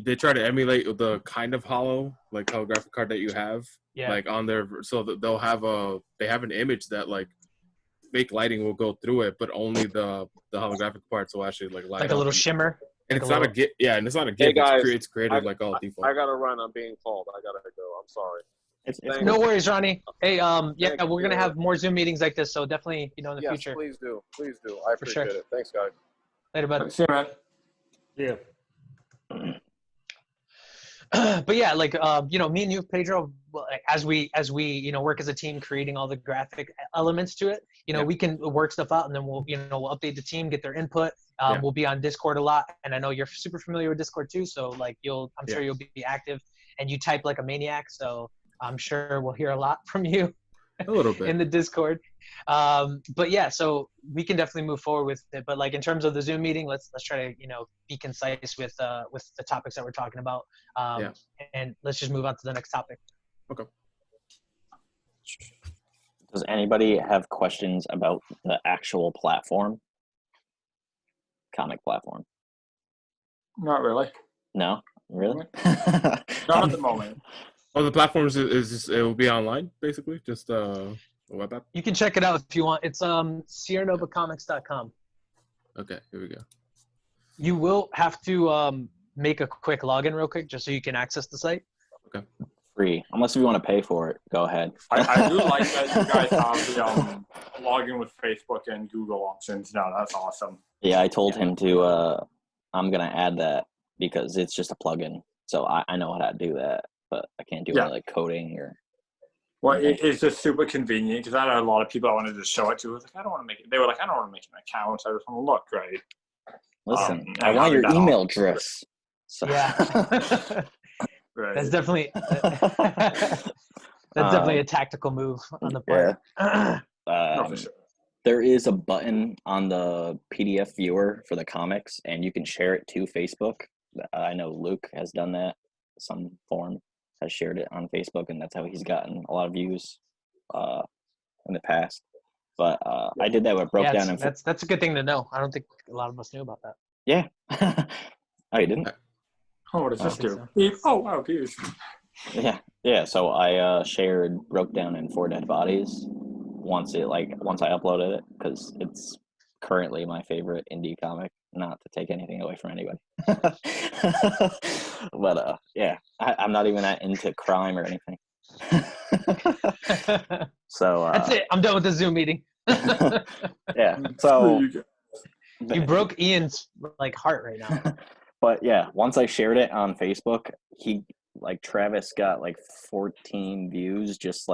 they try to emulate the kind of hollow like holographic card that you have, like on their, so that they have an image that like fake lighting will go through it, but only the holographic parts will actually like light like up. A little shimmer. And it's not a GIF. Yeah, and it's not a GIF. Hey guys, it's created like all default. I gotta run. I'm being called. I gotta go. I'm sorry. No worries, Ronnie. Hey, we're gonna have more Zoom meetings like this, so definitely, in the future. Please do. I appreciate it. Thanks, guys. Later, bud. See you, man. But yeah, like me and you, Pedro, as we work as a team, creating all the graphic elements to it, we can work stuff out, and then we'll update the team, get their input. We'll be on Discord a lot, and I know you're super familiar with Discord too, so like I'm sure you'll be active, and you type like a maniac, so I'm sure we'll hear a lot from you a little bit in the Discord. But yeah, so we can definitely move forward with it. But like in terms of the Zoom meeting, let's try to, be concise with the topics that we're talking about. And let's just move on to the next topic. Okay. Does anybody have questions about the actual platform? Comic platform? Not really. No? Really? Not at the moment. Oh, the platforms is just, it will be online, basically, just a web app? You can check it out if you want. It's SierraNovaComics.com. Okay, here we go. You will have to make a quick login real quick just so you can access the site. Okay. Free. Unless if you want to pay for it, go ahead. I do like that you guys have the login with Facebook and Google options now. That's awesome. Yeah, I told him to, I'm going to add that because it's just a plugin. So I know how to do that. But I can't do any like coding or. Well, it's just super convenient because I had a lot of people I wanted to show it to. I was like, I don't want to make it. They were like, I don't want to make an account. I just want to look right. Listen, I want your email address. So. Yeah. Right. That's definitely a tactical move on the part. Yeah. No, for sure. There is a button on the PDF viewer for the comics, and you can share it to Facebook. I know Luke has done that. Some form has shared it on Facebook, and that's how he's gotten a lot of views in the past. But I did that with broke down. That's a good thing to know. I don't think a lot of us knew about that. Yeah. Oh, you didn't? Oh, what does this do? So. Oh, wow, Pierce. Yeah. So I shared Broke Down in 4 Dead Bodies once I uploaded it, because it's currently my favorite indie comic. Not to take anything away from anybody. But yeah, I'm not even that into crime or anything. So that's it. I'm done with the Zoom meeting. Yeah. So you broke Ian's heart right now. But yeah, once I shared it on Facebook, Travis got 14 views just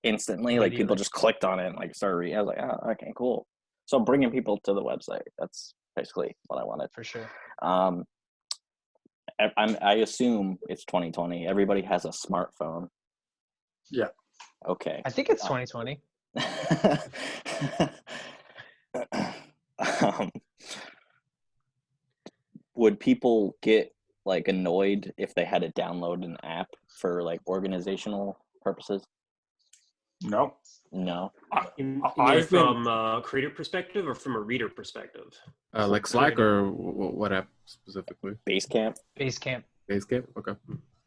instantly. People just clicked on it and started reading. I was like, oh, okay, cool. So bringing people to the website. That's basically what I wanted. For sure. I assume it's 2020. Everybody has a smartphone. Yeah. Okay. I think it's 2020. Would people get annoyed if they had to download an app for organizational purposes? No. I've from a creator perspective or from a reader perspective? Like Slack or what app specifically? Basecamp. Okay.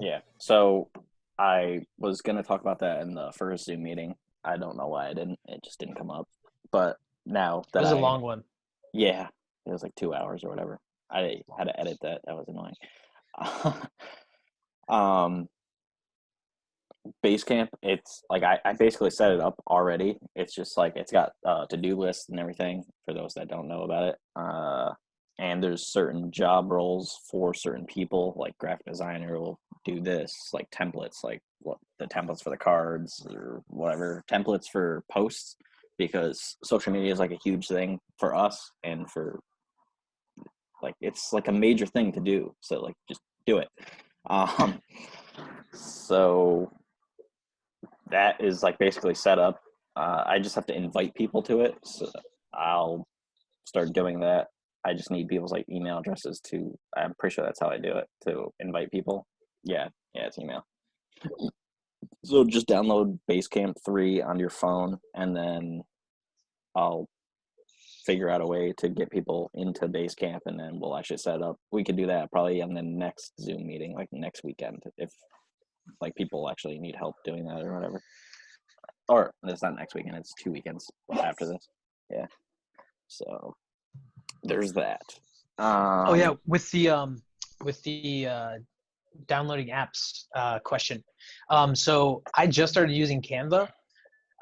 Yeah. So I was going to talk about that in the first Zoom meeting. I don't know why I didn't. It just didn't come up. But now that it was a long one. Yeah. It was 2 hours or whatever. I had to edit that. That was annoying. Basecamp, it's I basically set it up already. It's just it's got to-do lists and everything for those that don't know about it. And there's certain job roles for certain people, graphic designer will do this, templates, the templates for the cards or whatever, templates for posts, because social media is a huge thing for us, and for it's a major thing to do. So just do it. So that is basically set up. I just have to invite people to it. So I'll start doing that. I just need people's email addresses I'm pretty sure that's how I do it, to invite people. Yeah, it's email. So just download Basecamp 3 on your phone, and then I'll figure out a way to get people into Basecamp, and then we'll actually set it up. We could do that probably on the next Zoom meeting, next weekend, if people actually need help doing that or whatever. Or it's not next weekend, it's 2 weekends after this. Yeah. So there's that. With the downloading apps question. So I just started using Canva.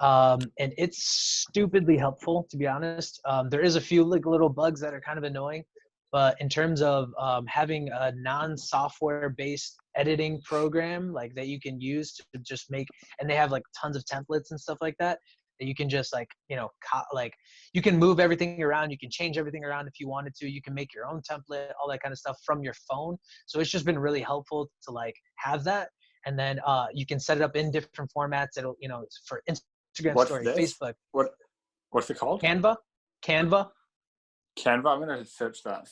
And it's stupidly helpful, to be honest. There is a few little bugs that are kind of annoying, but in terms of having a non-software based editing program that you can use to just make, and they have tons of templates and stuff like that you can just you can move everything around, you can change everything around if you wanted to, you can make your own template, all that kind of stuff from your phone. So it's just been really helpful to have that, and then you can set it up in different formats. It'll for Instagram story, Facebook. What's it called? Canva. I'm gonna search that.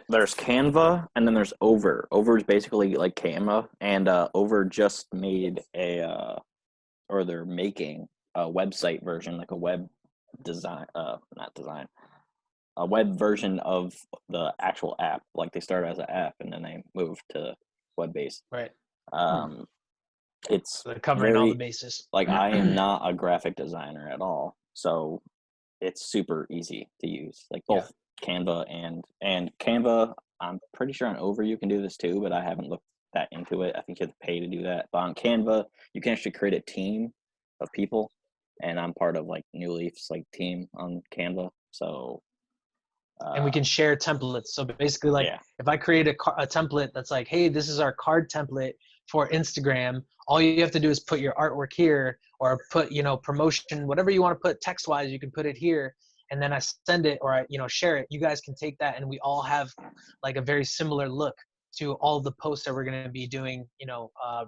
There's Canva, and then there's Over. Over is basically like Canva, and Over just made they're making a website version, a web design, a web version of the actual app. They started as an app, and then they moved to web-based. Right. It's so covering all the bases. I am not a graphic designer at all, so it's super easy to use. Both Canva and Canva. I'm pretty sure on Over you can do this too, but I haven't looked that into it. I think you have to pay to do that. But on Canva, you can actually create a team of people, and I'm part of New Leaf's team on Canva. So. And we can share templates. So basically, if I create a template that's hey, this is our card template for Instagram, all you have to do is put your artwork here, or put, promotion, whatever you want to put text-wise, you can put it here, and then I send it, or I, share it. You guys can take that, and we all have a very similar look. to all the posts that we're going to be doing,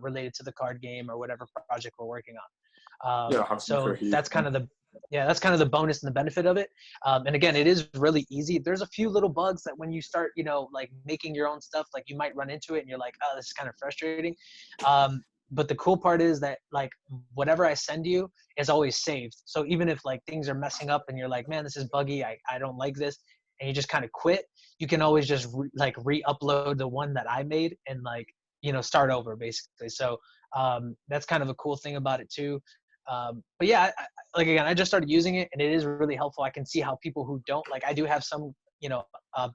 related to the card game or whatever project we're working on. So that's kind of the bonus and the benefit of it. And again, it is really easy. There's a few little bugs that when you start, like making your own stuff, like you might run into it and you're like, oh, this is kind of frustrating. But the cool part is that like whatever I send you is always saved. So even if like things are messing up and you're like, man, this is buggy, I don't like this, and you just kind of quit, you can always just re-upload the one that I made and like, start over basically. So that's kind of a cool thing about it too. But yeah, again, I just started using it and it is really helpful. I can see how people who don't, like I do have some,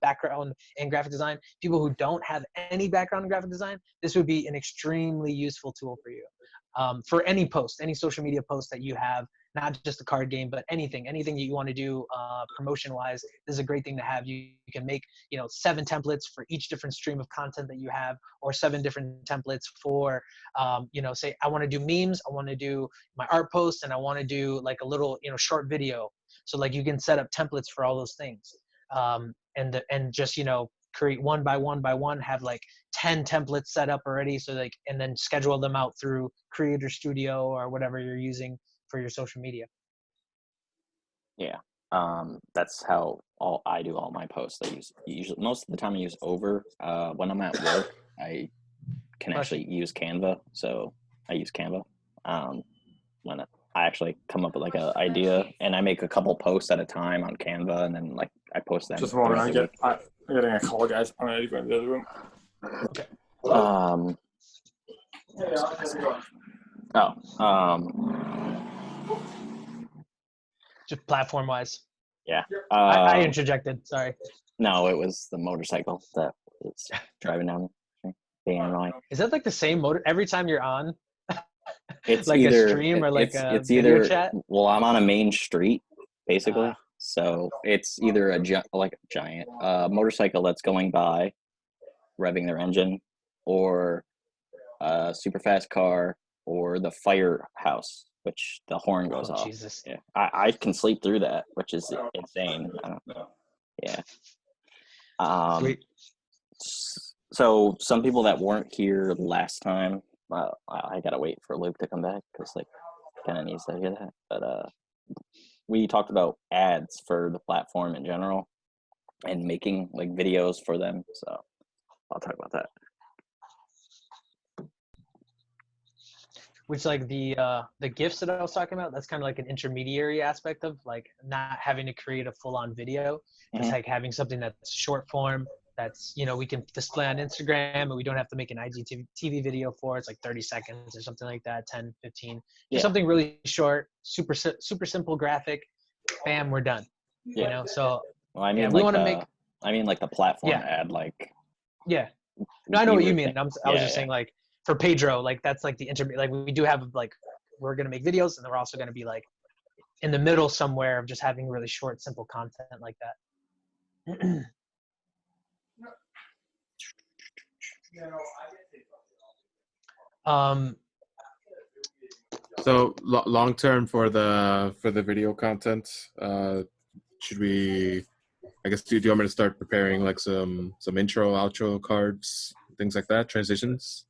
background in graphic design, people who don't have any background in graphic design, this would be an extremely useful tool for you. For any post, any social media post that you have, not just a card game, but anything that you want to do promotion wise, this is a great thing to have. You can make, 7 templates for each different stream of content that you have, or 7 different templates for, say I want to do memes, I want to do my art posts, and I want to do like a little, short video. So like you can set up templates for all those things. And just, create one by one, have like 10 templates set up already. So like, and then schedule them out through Creator Studio or whatever you're using for your social media. Yeah. That's how I do all my posts. I usually most of the time I use Over. When I'm at work, I can actually use Canva. So I use Canva. When I actually come up with like an idea and I make a couple posts at a time on Canva, and then like I post them. Just a moment, I'm getting a call, guys. I'm gonna go in the other room. Okay. Just platform wise. Yeah. I interjected. Sorry. No, it was the motorcycle that was driving down. Being annoying. Is that like the same motor every time you're on? It's like either, a stream or like it's video either, chat? Well, I'm on a main street, basically. So it's either a giant motorcycle that's going by, revving their engine, or a super fast car, or the firehouse, which the horn goes off. Jesus. Yeah, I can sleep through that, which is insane. I don't know. Yeah. Sweet. So some people that weren't here last time, I gotta wait for Luke to come back because like kind of needs to hear that. But we talked about ads for the platform in general and making like videos for them. So I'll talk about that. Which like the GIFs that I was talking about, that's kind of like an intermediary aspect of like not having to create a full-on video. It's like having something that's short form, that's, we can display on Instagram and we don't have to make an IGTV video for. It's like 30 seconds or something like that, 10, 15. Just something really short, super simple graphic, bam, we're done. So well, I mean, we want to make. I mean, like the platform ad, like. Yeah. No, I know what you mean. I was just saying like for Pedro, like that's like the intermediate, like we do have like, we're going to make videos and then we're also going to be like in the middle somewhere of just having really short, simple content like that. So long term for the video content, should we? I guess do you want me to start preparing like some intro, outro cards, things like that, transitions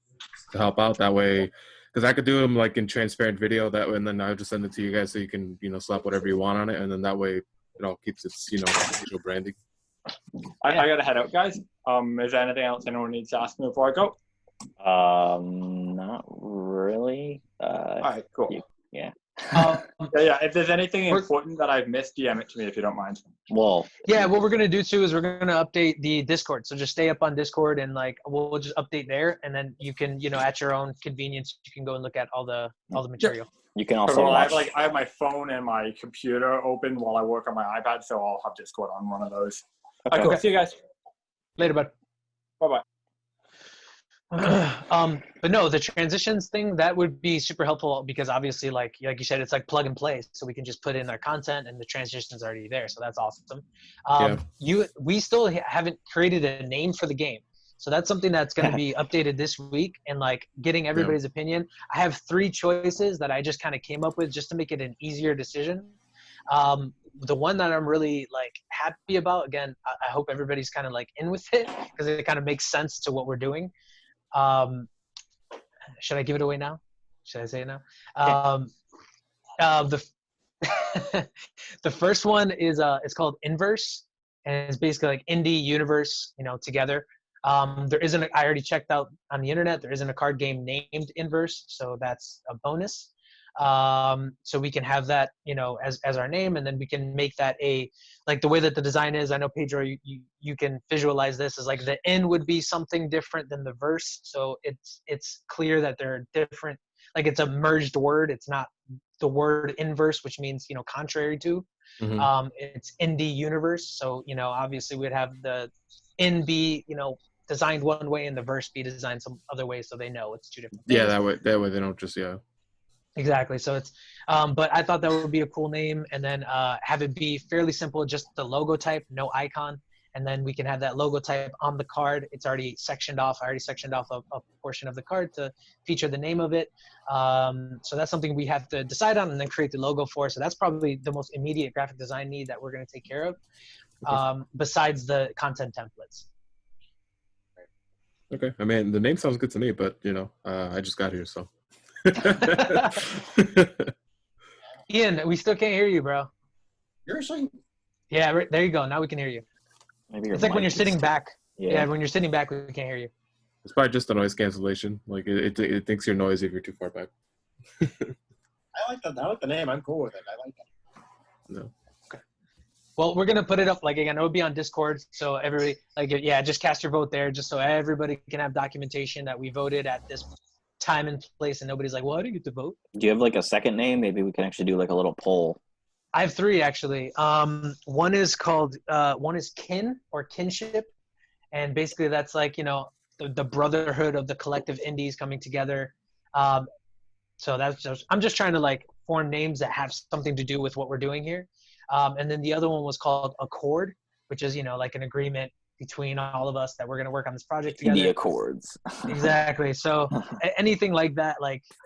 to help out that way? Because I could do them like in transparent video that way, and then I'll just send it to you guys so you can slap whatever you want on it, and then that way it all keeps its visual branding. I gotta head out, guys. Is there anything else anyone needs to ask me before I go? Not really. All right, cool. Yeah. If there's anything important that I've missed, DM it to me if you don't mind. Well. Yeah, what we're gonna do too is we're gonna update the Discord. So just stay up on Discord and like we'll just update there, and then you can at your own convenience you can go and look at all the material. You can also watch. I have my phone and my computer open while I work on my iPad, so I'll have Discord on one of those. Okay. All right, cool. See you guys later, bud. Bye. But no, the transitions thing, that would be super helpful because obviously like you said, it's like plug and play. So we can just put in our content and the transition's already there. So that's awesome. We still haven't created a name for the game. So that's something that's going to be updated this week and like getting everybody's opinion. I have 3 choices that I just kind of came up with just to make it an easier decision. the one that I'm really like happy about, again, I hope everybody's kind of like in with it because it kind of makes sense to what we're doing. Should I give it away now? Should I say it now? The the first one is it's called Inverse, and it's basically like indie universe, together. There isn't I already checked out on the internet. There isn't a card game named Inverse, so that's a bonus. So we can have that, as our name, and then we can make that like the way that the design is. I know, Pedro, you can visualize this as like the N would be something different than the verse. So it's clear that they're different. Like it's a merged word. It's not the word inverse, which means, contrary to. Mm-hmm. It's indie universe. So, obviously we'd have the N be, designed one way and the verse be designed some other way, so they know it's two different things. Yeah, that way they don't just Exactly. So it's but I thought that would be a cool name, and then have it be fairly simple, just the logo type, no icon, and then we can have that logo type on the card. It's already sectioned off. I already sectioned off a portion of the card to feature the name of it. So that's something we have to decide on and then create the logo for. So that's probably the most immediate graphic design need that we're going to take care of, besides the content templates. Okay. I mean, the name sounds good to me, but I just got here, so. Ian, we still can't hear you, bro. Seriously? Yeah, there you go. Now we can hear you. Maybe it's like when you're sitting back. Yeah, when you're sitting back, we can't hear you. It's probably just the noise cancellation. Like it thinks you're noisy if you're too far back. I like the name. I'm cool with it. I like it. No. Okay. Well, we're gonna put it up again. It'll be on Discord, so everybody just cast your vote there, just so everybody can have documentation that we voted at this time and place, and nobody's like, well, I didn't get to vote. Do you have like a second name? Maybe we can actually do like a little poll. I have three actually. One is called one is Kin or Kinship, and basically that's like the brotherhood of the collective indies coming together. So I'm just trying to form names that have something to do with what we're doing here. And then the other one was called Accord, which is like an agreement between all of us that we're going to work on this project together. The Accords. Exactly. So anything like that,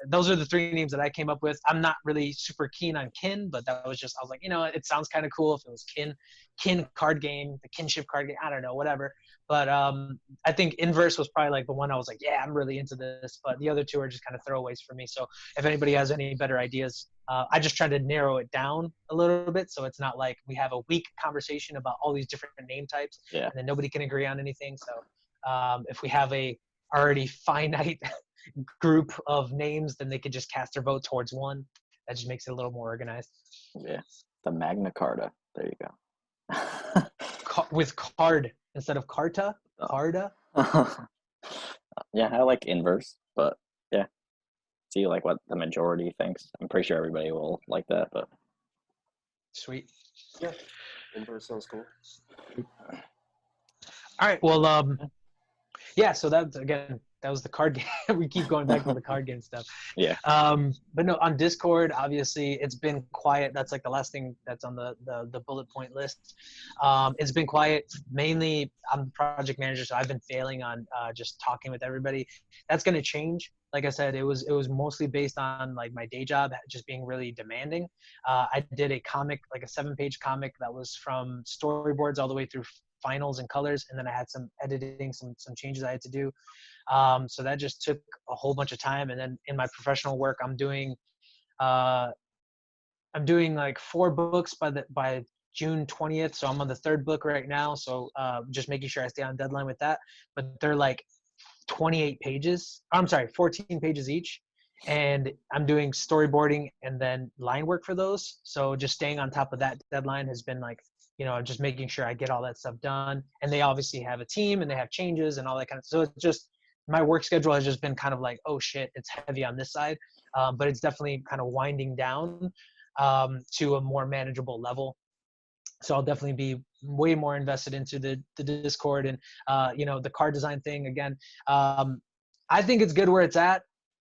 those are the three names that I came up with. I'm not really super keen on Kin, but that was just, I was like, it sounds kind of cool if it was Kin card game, the kinship card game, I don't know, whatever. But I think Inverse was probably the one I was like, yeah, I'm really into this. But the other two are just kind of throwaways for me. So if anybody has any better ideas, I just tried to narrow it down a little bit. So it's not like we have a weak conversation about all these different name types, and then nobody can agree on anything. So if we have a already finite group of names, then they can just cast their vote towards one. That just makes it a little more organized. Yeah, the Magna Carta. There you go. With card instead of carta. Carta. Yeah, I like Inverse, but yeah, see what the majority thinks. I'm pretty sure everybody will like that, but sweet. Yeah, Inverse sounds cool. All right. Well, yeah. So that was the card game. We keep going back to the card game stuff. Yeah. But no, on Discord, obviously, it's been quiet. That's the last thing that's on the bullet point list. It's been quiet. Mainly, I'm the project manager, so I've been failing on just talking with everybody. That's going to change. Like I said, it was mostly based on my day job just being really demanding. I did a comic, a 7-page comic that was from storyboards all the way through finals and colors, and then I had some editing, some changes I had to do. So that just took a whole bunch of time. And then in my professional work, I'm doing 4 books by June 20th. So I'm on the 3rd book right now. So just making sure I stay on deadline with that. But they're 28 pages. I'm sorry, 14 pages each. And I'm doing storyboarding and then line work for those. So just staying on top of that deadline has been just making sure I get all that stuff done. And they obviously have a team and they have changes and all that kind of, so it's just, my work schedule has just been kind of oh shit, it's heavy on this side. But it's definitely kind of winding down to a more manageable level. So I'll definitely be way more invested into the Discord and, the card design thing again. I think it's good where it's at.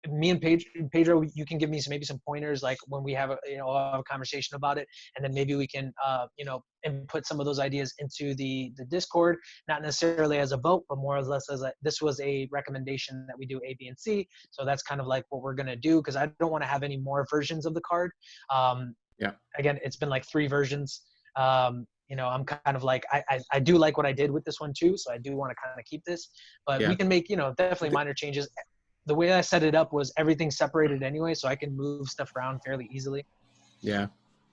Me and Pedro, you can give me maybe some pointers, when we have a conversation about it, and then maybe we can, input some of those ideas into the Discord, not necessarily as a vote, but more or less as this was a recommendation that we do A, B, and C. So that's kind of what we're going to do, because I don't want to have any more versions of the card. Yeah. Again, it's been like 3 versions. You know, I'm kind of like, I do like what I did with this one too. So I do want to kind of keep this, but we can make, you know, definitely minor changes. The way I set it up was everything separated anyway, so I can move stuff around fairly easily. Yeah.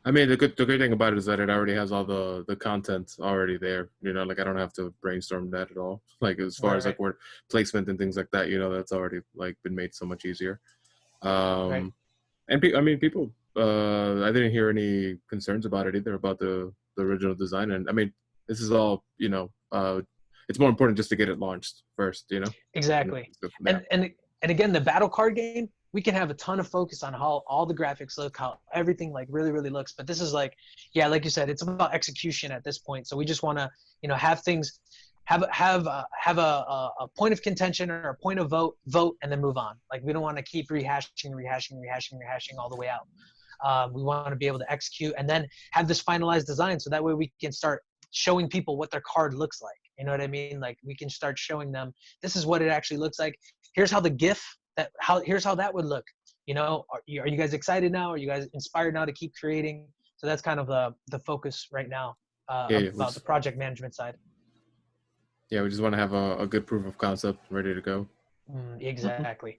I mean, the great thing about it is that it already has all the content already there. You know, like I don't have to brainstorm that at all. Like as far as like word placement and things like that, you know, that's already like been made so much easier. And I mean, people, I didn't hear any concerns about it either, about the original design. And I mean, this is all, you know, it's more important just to get it launched first, you know? Exactly. Yeah. And again, the battle card game, we can have a ton of focus on how all the graphics look, how everything like really looks. But this is like, yeah, like you said, it's about execution at this point. So we just want to, you know, have things, have a point of contention or a point of vote, and then move on. Like we don't want to keep rehashing all the way out. We want to be able to execute and then have this finalized design. So that way we can start showing people what their card looks like. You know what I mean? Like we can start showing them, this is what it actually looks like. Here's how the GIF, here's how that would look. You know, are you guys excited now? Are you guys inspired now to keep creating? So that's kind of the focus right now about the project management side. Yeah, we just want to have a good proof of concept ready to go. Exactly.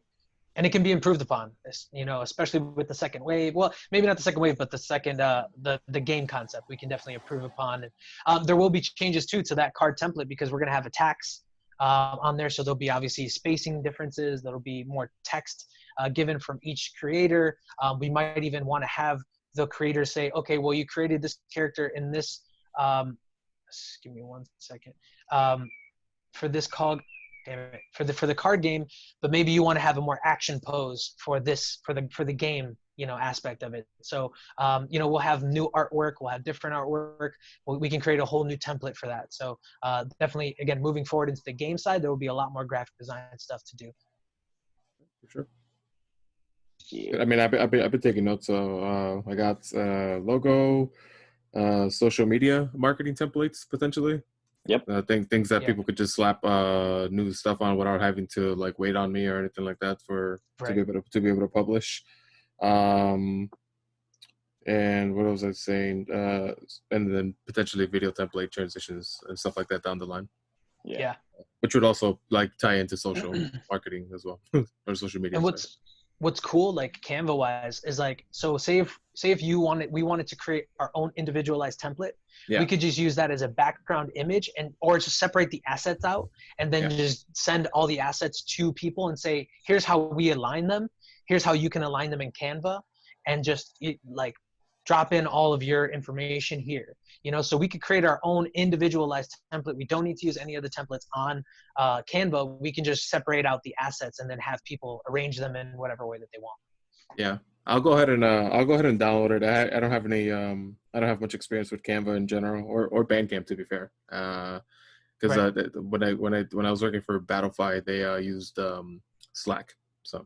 And it can be improved upon, you know, especially with the second wave. Well, maybe not the second wave, but the second, the game concept, we can definitely improve upon. And there will be changes too to that card template because we're going to have attacks on there. So there'll be obviously spacing differences. There'll be more text given from each creator. We might even want to have the creator say, okay, well, you created this character in this, give me one second, for this cog. Damn it, for the card game, but maybe you want to have a more action pose for this for the game, you know, aspect of it. So you know, we'll have new artwork, we'll have different artwork, we can create a whole new template for that. So definitely, again, moving forward into the game side, there will be a lot more graphic design stuff to do. For sure. Yeah. I mean, I've been taking notes. So I got logo, social media marketing templates potentially. Yep. Things that people could just slap new stuff on without having to like wait on me or anything like that to be able to publish. And what was I saying? And then potentially video template transitions and stuff like that down the line. Yeah. Which would also like tie into social marketing as well or social media. And what's cool, like Canva wise, is like, so say if we wanted to create our own individualized template, we could just use that as a background image or just separate the assets out and then just send all the assets to people and say, here's how we align them. Here's how you can align them in Canva, and just like drop in all of your information here. You know, so we could create our own individualized template. We don't need to use any of the templates on Canva. We can just separate out the assets and then have people arrange them in whatever way that they want. Yeah, I'll go ahead and download it. I don't have any I don't have much experience with Canva in general or Bandcamp, to be fair. Because when I was working for Battlefy, they used Slack. So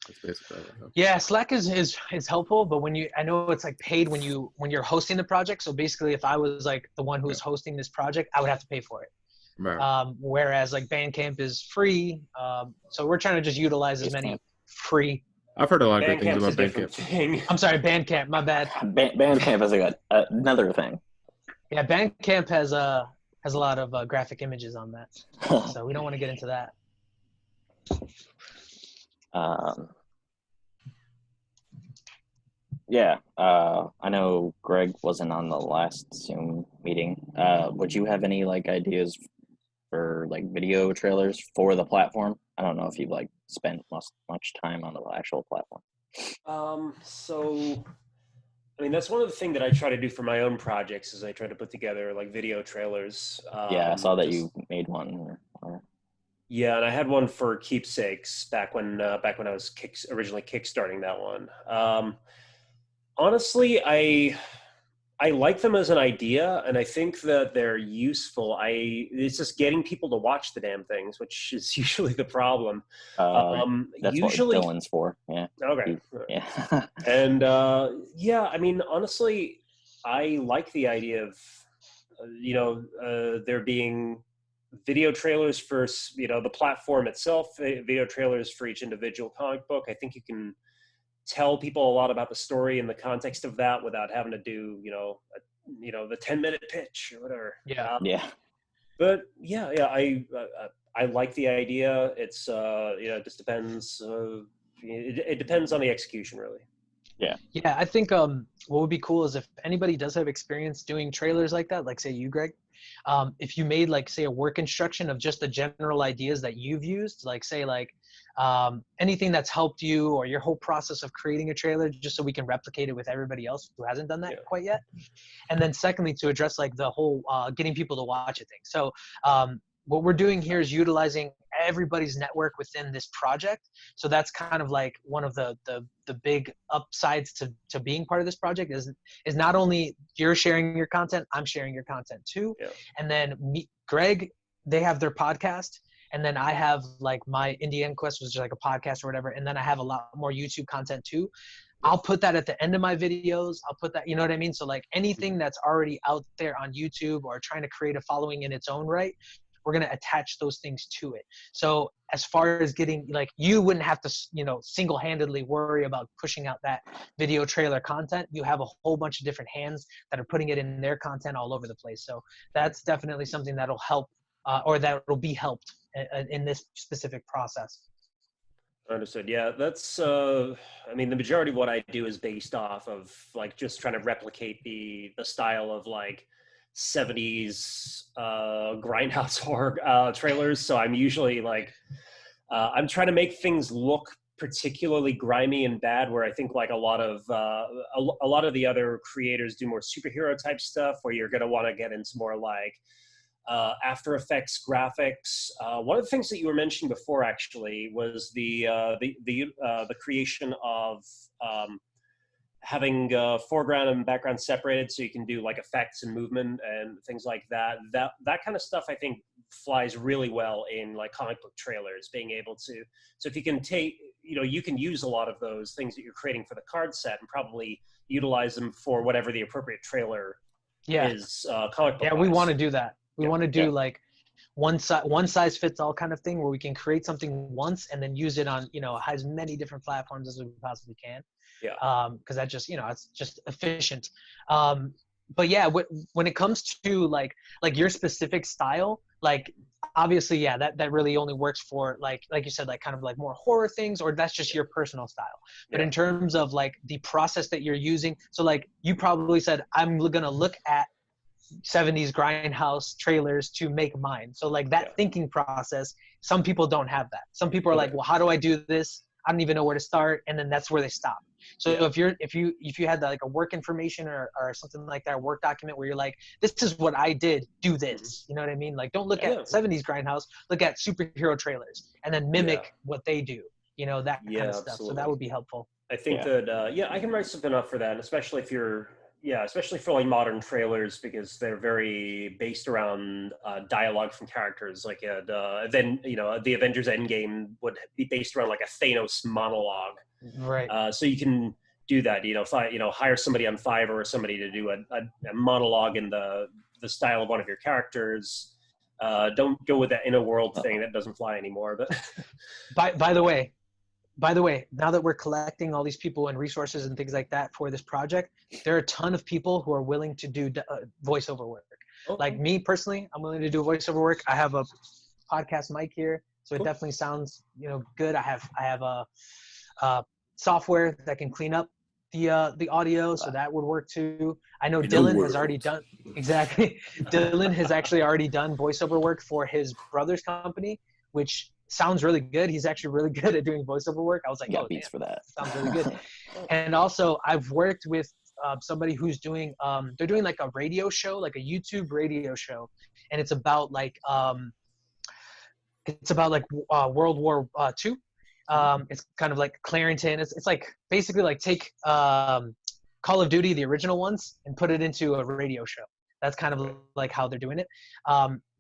that's basically it. Yeah, Slack is helpful, but I know it's like paid when you're hosting the project. So basically, if I was like the one who was hosting this project, I would have to pay for it. Right. Whereas like Bandcamp is free. So we're trying to just utilize as many free. I've heard a lot of great things about Bandcamp. I'm sorry, Bandcamp. My bad. Bandcamp is another thing. Yeah, Bandcamp has a lot of graphic images on that, so we don't want to get into that. I know Greg wasn't on the last Zoom meeting. Would you have any like ideas for like video trailers for the platform? I don't know if you've like spent much time on the actual platform. So I mean, that's one of the things that I try to do for my own projects is I try to put together like video trailers. I saw that you made one. Yeah, and I had one for Keepsakes back when I was originally kickstarting that one. Honestly, I like them as an idea, and I think that they're useful. It's just getting people to watch the damn things, which is usually the problem. That's usually what Dylan's for. Yeah. Okay. Yeah. And I mean, honestly, I like the idea of there being video trailers for the platform itself, video trailers for each individual comic book. I think you can tell people a lot about the story and the context of that without having to do, the 10-minute pitch or whatever. Yeah. But I like the idea. It's it just depends. It depends on the execution, really. Yeah, I think what would be cool is if anybody does have experience doing trailers like that, like say you, Greg, if you made like say a work instruction of just the general ideas that you've used, like say like anything that's helped you or your whole process of creating a trailer, just so we can replicate it with everybody else who hasn't done that quite yet. And then secondly, to address like the whole getting people to watch it thing. So what we're doing here is utilizing everybody's network within this project. So that's kind of like one of the big upsides to being part of this project is not only you're sharing your content, I'm sharing your content too. Yeah. And then Greg, they have their podcast. And then I have like my Indian Quest, which is like a podcast or whatever. And then I have a lot more YouTube content too. I'll put that at the end of my videos. I'll put that, you know what I mean? So like anything that's already out there on YouTube or trying to create a following in its own right, we're going to attach those things to it. So as far as getting, like, you wouldn't have to, single-handedly worry about pushing out that video trailer content. You have a whole bunch of different hands that are putting it in their content all over the place. So that's definitely something that'll help or that will be helped in this specific process. Understood. Yeah, that's, the majority of what I do is based off of like just trying to replicate the style of like 70s grindhouse horror trailers. So I'm usually like, I'm trying to make things look particularly grimy and bad, where I think like a lot of the other creators do more superhero type stuff, where you're going to want to get into more like After Effects graphics. One of the things that you were mentioning before actually was the creation of having foreground and background separated, so you can do like effects and movement and things like that. That kind of stuff I think flies really well in like comic book trailers, being able to, so if you can take, you can use a lot of those things that you're creating for the card set and probably utilize them for whatever the appropriate trailer is comic book. Yeah, we want to do that. We want to do like one size fits all kind of thing, where we can create something once and then use it on, as many different platforms as we possibly can. Yeah. Because that just, it's just efficient. But yeah, when it comes to like your specific style, like obviously, yeah, that really only works for like you said, like kind of like more horror things, or that's just your personal style. But in terms of like the process that you're using, so like you probably said, I'm gonna look at 70s grindhouse trailers to make mine. So like that thinking process, some people don't have that. Some people are like, well, how do I do this? I don't even know where to start. And then that's where they stop. So if you had like a work information or something like that, a work document where you're like, this is what I did, do this. You know what I mean? Like, don't look at 70s grindhouse, look at superhero trailers and then mimic what they do, that kind of stuff. So that would be helpful. I think that, I can write something up for that. And especially if you're, especially for like modern trailers, because they're very based around dialogue from characters. Like then the Avengers Endgame would be based around like a Thanos monologue, right? So you can do that. Hire somebody on Fiverr or somebody to do a monologue in the style of one of your characters. Don't go with that inner world thing that doesn't fly anymore. But By the way, now that we're collecting all these people and resources and things like that for this project, there are a ton of people who are willing to do voiceover work. Okay. Like me personally, I'm willing to do voiceover work. I have a podcast mic here, so it definitely sounds good. I have a software that can clean up the audio, so that would work too. I know Dylan has already done Dylan has actually already done voiceover work for his brother's company, which sounds really good. He's actually really good at doing voiceover work. I was like, beats for that. Sounds really good. And also I've worked with somebody who's doing, they're doing like a radio show, like a YouTube radio show. And it's about like World War II. It's kind of like Clarington. It's like basically like take Call of Duty, the original ones, and put it into a radio show. That's kind of like how they're doing it.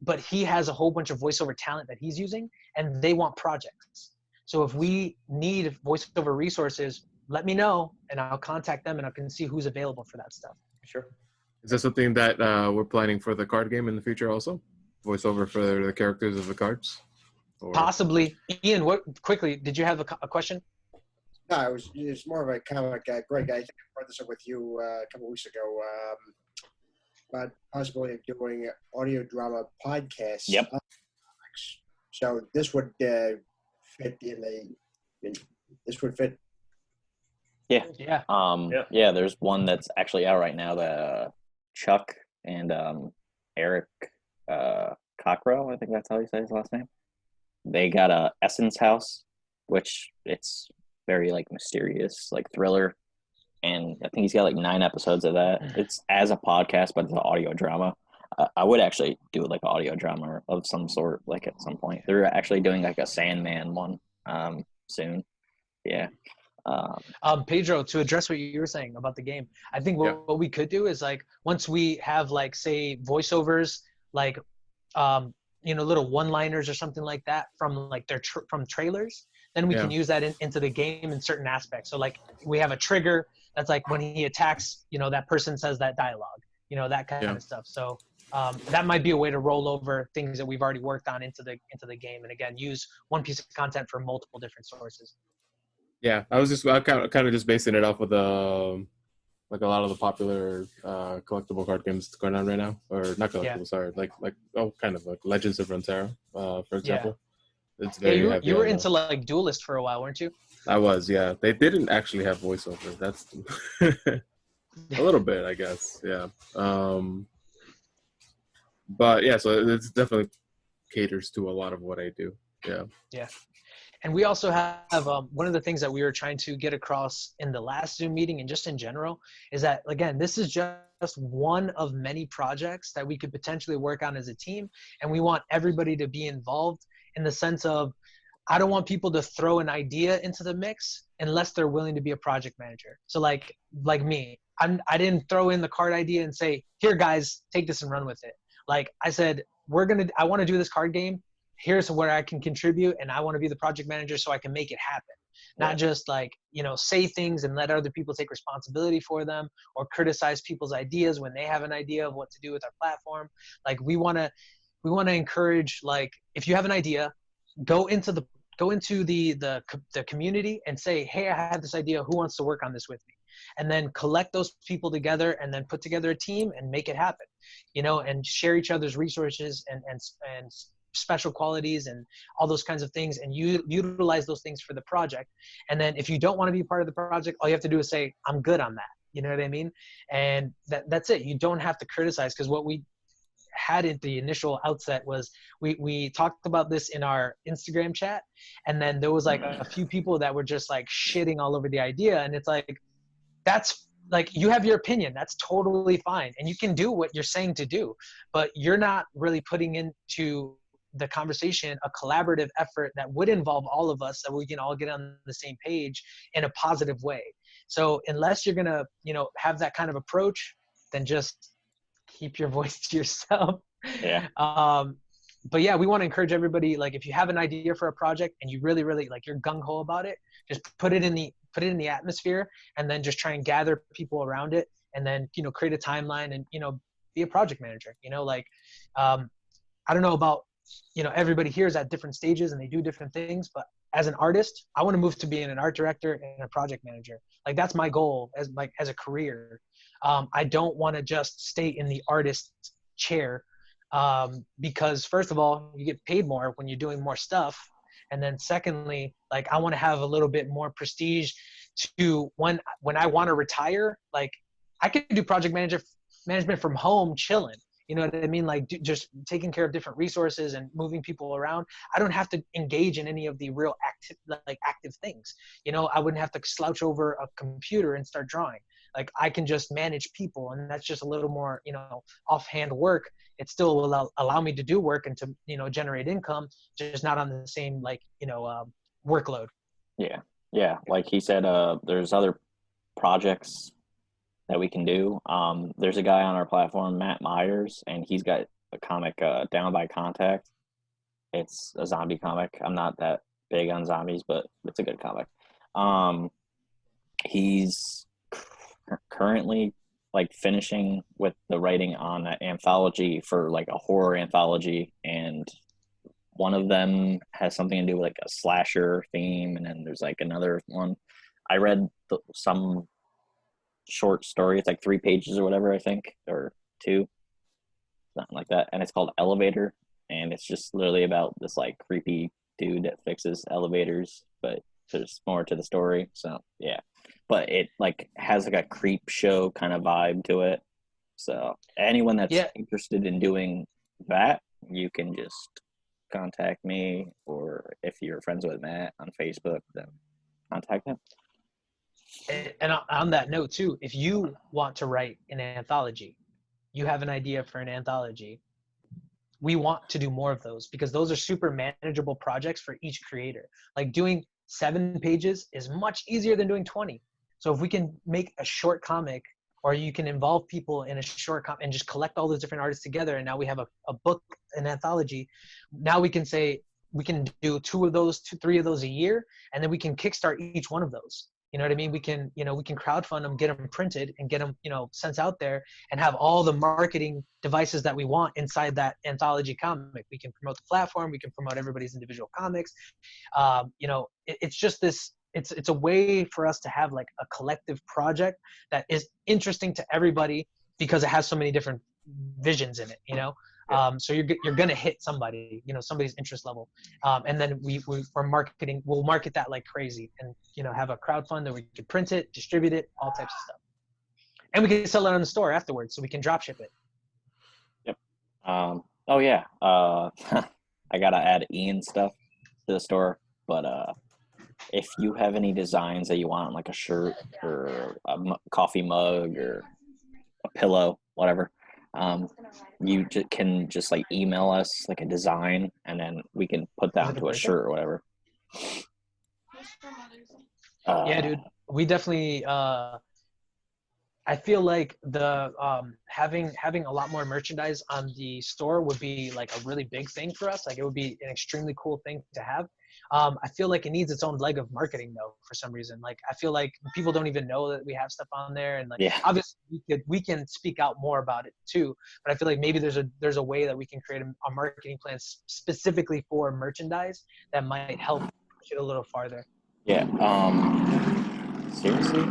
But he has a whole bunch of voiceover talent that he's using, and they want projects. So if we need voiceover resources, let me know, and I'll contact them, and I can see who's available for that stuff. Sure. Is that something that we're planning for the card game in the future also? Voiceover for the characters of the cards? Or... Possibly. Ian, quickly, did you have a question? No, it's more of a comic. Greg, I think I brought this up with you a couple weeks ago about possibility of doing audio drama podcasts. Yep. So this would fit this would fit. Yeah. Yeah. Yeah, there's one that's actually out right now that Chuck and Eric Cockrow, I think that's how you say his last name. They got a Essence House, which it's very like mysterious, like thriller. And I think he's got like 9 episodes of that. It's as a podcast, but it's an audio drama. I would actually do like an audio drama of some sort, like at some point. They're actually doing like a Sandman one soon. Yeah. Pedro, to address what you were saying about the game, I think what we could do is like once we have like say voiceovers, like little one-liners or something like that from like from trailers, then we can use that into the game in certain aspects. So like we have a trigger that's like when he attacks, that person says that dialogue, that kind of stuff. So that might be a way to roll over things that we've already worked on into the game, and again use one piece of content from multiple different sources. Yeah, I kind of just basing it off of like a lot of the popular collectible card games going on right now, or not collectible, sorry, like kind of like Legends of Runeterra, for example. It's very heavy. You were into like Duelist for a while, weren't you? I was, yeah. They didn't actually have voiceover. That's a little bit, I guess, yeah. But yeah, so it's definitely caters to a lot of what I do. Yeah. Yeah. And we also have one of the things that we were trying to get across in the last Zoom meeting and just in general is that, again, this is just one of many projects that we could potentially work on as a team. And we want everybody to be involved in the sense of, I don't want people to throw an idea into the mix unless they're willing to be a project manager. So like me, I didn't throw in the card idea and say, here guys, take this and run with it. Like I said, I want to do this card game. Here's where I can contribute, and I want to be the project manager so I can make it happen. Not just like, say things and let other people take responsibility for them or criticize people's ideas when they have an idea of what to do with our platform. Like we want to encourage, like, if you have an idea, go into the community and say, hey, I have this idea. Who wants to work on this with me? And then collect those people together and then put together a team and make it happen, and share each other's resources and special qualities and all those kinds of things, and you utilize those things for the project. And then if you don't want to be part of the project, all you have to do is say, I'm good on that. You know what I mean? And that's it. You don't have to criticize, because what we had at the initial outset was we talked about this in our Instagram chat, and then there was like a few people that were just like shitting all over the idea. And it's like, that's like, you have your opinion, that's totally fine, and you can do what you're saying to do, but you're not really putting into the conversation a collaborative effort that would involve all of us, so we can all get on the same page in a positive way. So unless you're gonna have that kind of approach, then just keep your voice to yourself. But yeah, we want to encourage everybody, like, if you have an idea for a project and you really like, you're gung-ho about it, just put it in the atmosphere, and then just try and gather people around it, and then create a timeline and be a project manager. I don't know about everybody here is at different stages and they do different things, but as an artist, I want to move to being an art director and a project manager. Like, that's my goal as a career. I don't want to just stay in the artist chair, because first of all, you get paid more when you're doing more stuff. And then secondly, like, I want to have a little bit more prestige to when I want to retire, like, I can do project management from home, chilling. You know what I mean? Like, just taking care of different resources and moving people around. I don't have to engage in any of the real active things. I wouldn't have to slouch over a computer and start drawing. Like, I can just manage people, and that's just a little more, offhand work. It still will allow me to do work and to, generate income, just not on the same, workload. Yeah. Like he said, there's other projects that we can do. There's a guy on our platform, Matt Myers, and he's got a comic, Down by Contact. It's a zombie comic. I'm not that big on zombies, but it's a good comic. He's currently finishing with the writing on an anthology for a horror anthology, and one of them has something to do with a slasher theme, and then there's another one. I read some short story. It's like 3 pages or whatever, I think, or 2, something like that. And it's called Elevator. And it's just literally about this like creepy dude that fixes elevators, but there's more to the story. So yeah, but it like has like a creep show kind of vibe to it. So anyone that's interested in doing that, you can just contact me, or if you're friends with Matt on Facebook, then contact him. And on that note too, if you want to write an anthology, you have an idea for an anthology, we want to do more of those, because those are super manageable projects for each creator. Like doing 7 pages is much easier than doing 20. So if we can make a short comic, or you can involve people in a short comic and just collect all those different artists together, and now we have a book, an anthology. Now we can say we can do 2 of those, 3 of those a year, and then we can kickstart each one of those. You know what I mean? We can crowdfund them, get them printed, and get them, sent out there, and have all the marketing devices that we want inside that anthology comic. We can promote the platform. We can promote everybody's individual comics. It's just this. It's a way for us to have like a collective project that is interesting to everybody, because it has so many different visions in it. So you're gonna hit somebody, somebody's interest level, and then we're marketing. We'll market that like crazy, and have a crowdfund that we can print it, distribute it, all types of stuff, and we can sell it on the store afterwards, so we can drop ship it. Yep. Oh yeah. I gotta add Ian stuff to the store, but if you have any designs that you want, like a shirt or a coffee mug or a pillow, whatever. You can just like email us like a design, and then we can put that onto a shirt or whatever. Yeah, dude, we definitely. I feel like the having a lot more merchandise on the store would be like a really big thing for us. Like it would be an extremely cool thing to have. I feel like it needs its own leg of marketing though, for some reason. Like I feel like people don't even know that we have stuff on there, and like obviously we can speak out more about it too. But I feel like maybe there's a way that we can create a marketing plan specifically for merchandise that might help push it a little farther. Yeah. Seriously.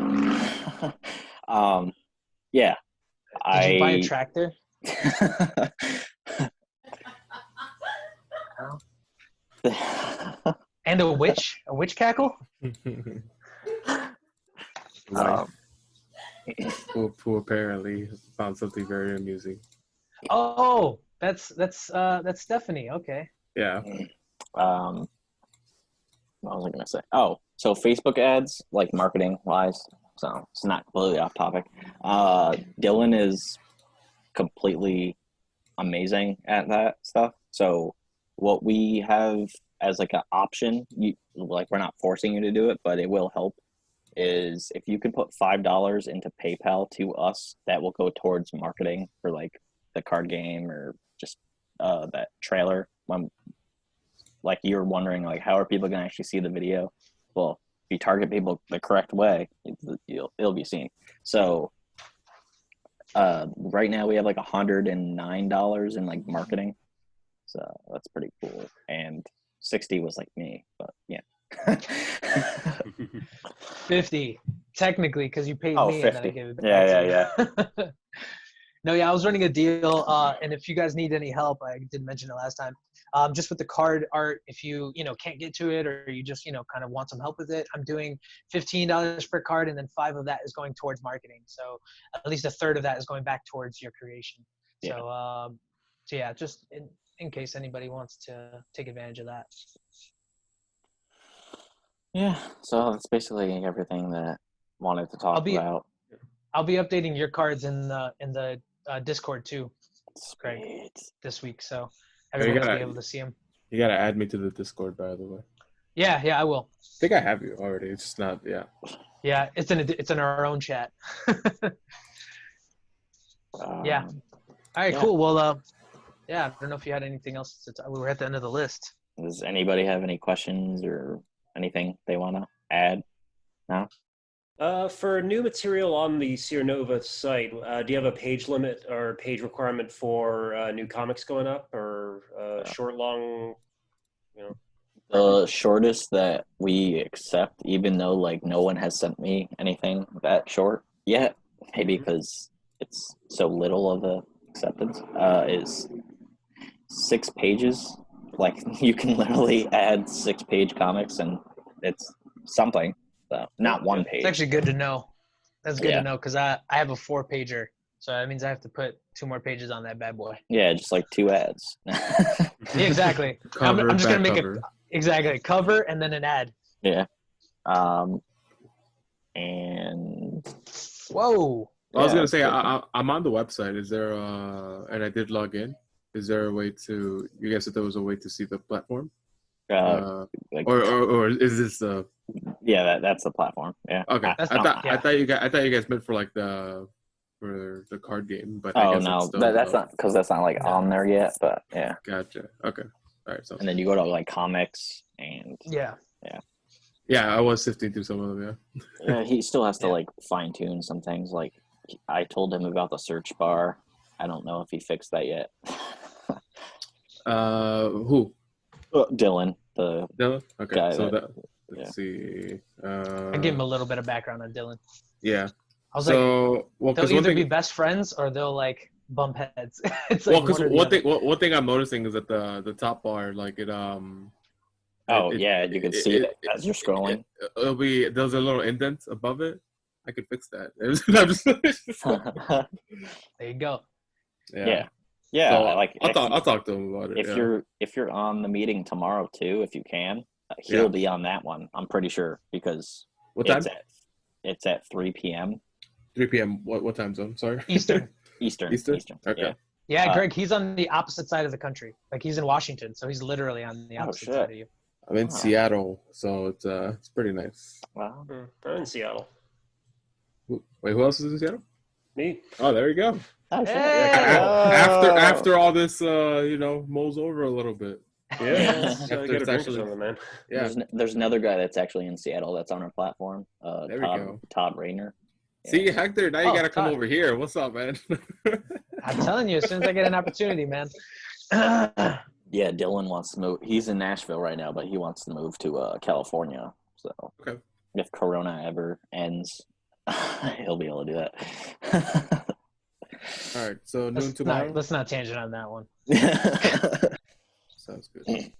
Yeah. Did you buy a tractor? And a witch cackle? Who apparently found something very amusing. Oh, that's Stephanie. Okay. Yeah. What was I gonna say? Oh, so Facebook ads, like marketing wise. So it's not completely off topic. Dylan is completely amazing at that stuff. So what we have as like an option, we're not forcing you to do it, but it will help, is if you can put $5 into PayPal to us, that will go towards marketing for like the card game or just that trailer. When like you're wondering like how are people gonna actually see the video? Well, if you target people the correct way, it'll be seen. So right now we have like $109 in like marketing, so that's pretty cool. And 60 was like me, but yeah. 50 technically, because you paid me 50. and then I gave it back Yeah. No, I was running a deal, and if you guys need any help, I did mention it last time, just with the card art, if you can't get to it, or you just kind of want some help with it, I'm doing $15 per card, and then 5 of that is going towards marketing, so at least a third of that is going back towards your creation. So yeah, just in case anybody wants to take advantage of that. Yeah, so that's basically everything that I wanted to talk about. I'll be updating your cards in the Discord too, Craig, this week, so everyone will be able to see them. You gotta add me to the Discord, by the way. Yeah, I will. I think I have you already. It's just not. Yeah. Yeah, it's in our own chat. Yeah. All right. Yeah. Cool. Well, yeah. I don't know if you had anything else to talk. We were at the end of the list. Does anybody have any questions or anything they want to add now? For new material on the Sierra Nova site, do you have a page limit or page requirement for new comics going up, or short, long, The shortest that we accept, even though like no one has sent me anything that short yet, maybe because it's so little of a acceptance, is 6 pages. Like you can literally add 6-page comics and it's something. So not 1 page. It's actually good to know. That's good to know because I have a 4-pager. So that means I have to put 2 more pages on that bad boy. Yeah, just like 2 ads. Yeah, exactly. Cover, I'm just going to make cover. Exactly. Cover and then an ad. Yeah. And whoa. I was gonna say I'm on the website. Is there and I did log in. Is there a way to? You guys said there was a way to see the platform, or is this the? Yeah, that's the platform. Yeah. Okay. I thought you guys meant for like the card game, but I guess no, that's not because that's not like on there yet. But yeah. Gotcha. Okay. All right. And then you go to like comics and yeah. I was sifting through some of them. Yeah, he still has to like fine tune some things. Like I told him about the search bar. I don't know if he fixed that yet. Who? Dylan. Dylan. Okay. Guy let's see. I give him a little bit of background on Dylan. Yeah. I was they'll either be best friends or they'll like bump heads. It's like one thing I'm noticing is that the top bar, like it you can see it as you're scrolling. There's a little indent above it. I could fix that. There you go. Yeah. So I'll talk to him about it. If you're on the meeting tomorrow too, if you can, he'll be on that one. I'm pretty sure because what time? It's at 3 p.m. 3 p.m. What time zone? Sorry. Eastern. Okay. Yeah, Greg, he's on the opposite side of the country. Like he's in Washington, so he's literally on the opposite side of you. I'm in Seattle, so it's pretty nice. Wow. I'm in Seattle. Wait, who else is in Seattle? Me. Oh, there you go. Oh, shit. After all this, mulls over a little bit. Yeah, man. Yeah. There's another guy that's actually in Seattle that's on our platform. There we go. Todd Rayner. Yeah. See, Hector, now you gotta come over here. What's up, man? I'm telling you, as soon as I get an opportunity, man. Yeah, Dylan wants to move. He's in Nashville right now, but he wants to move to California. So if Corona ever ends, he'll be able to do that. All right, so noon tomorrow. Let's not tangent on that one. Sounds good.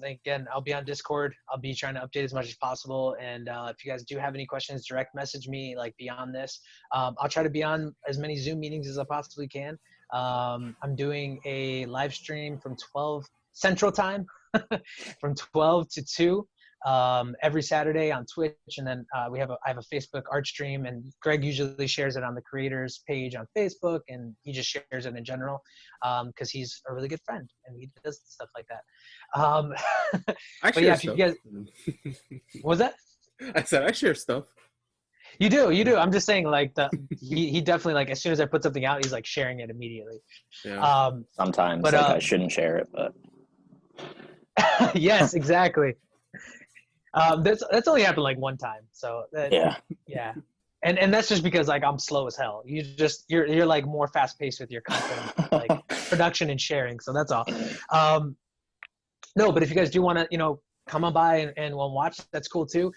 Again, I'll be on Discord. I'll be trying to update as much as possible. And if you guys do have any questions, direct message me like beyond this. I'll try to be on as many Zoom meetings as I possibly can. I'm doing a live stream from 12 Central Time, from 12 to 2. Every Saturday on Twitch, and then I have a Facebook art stream, and Greg usually shares it on the creators page on Facebook, and he just shares it in general because he's a really good friend and he does stuff like that. But yeah, if you guys, what was that? I said I share stuff. You do. I'm just saying, like he definitely like as soon as I put something out, he's like sharing it immediately. Yeah. Sometimes, but I shouldn't share it, but yes, exactly. That's only happened like one time. So yeah. And that's just because like I'm slow as hell. You're like more fast paced with your content, like production and sharing. So that's all. No, but if you guys do want to, come on by and watch, that's cool too.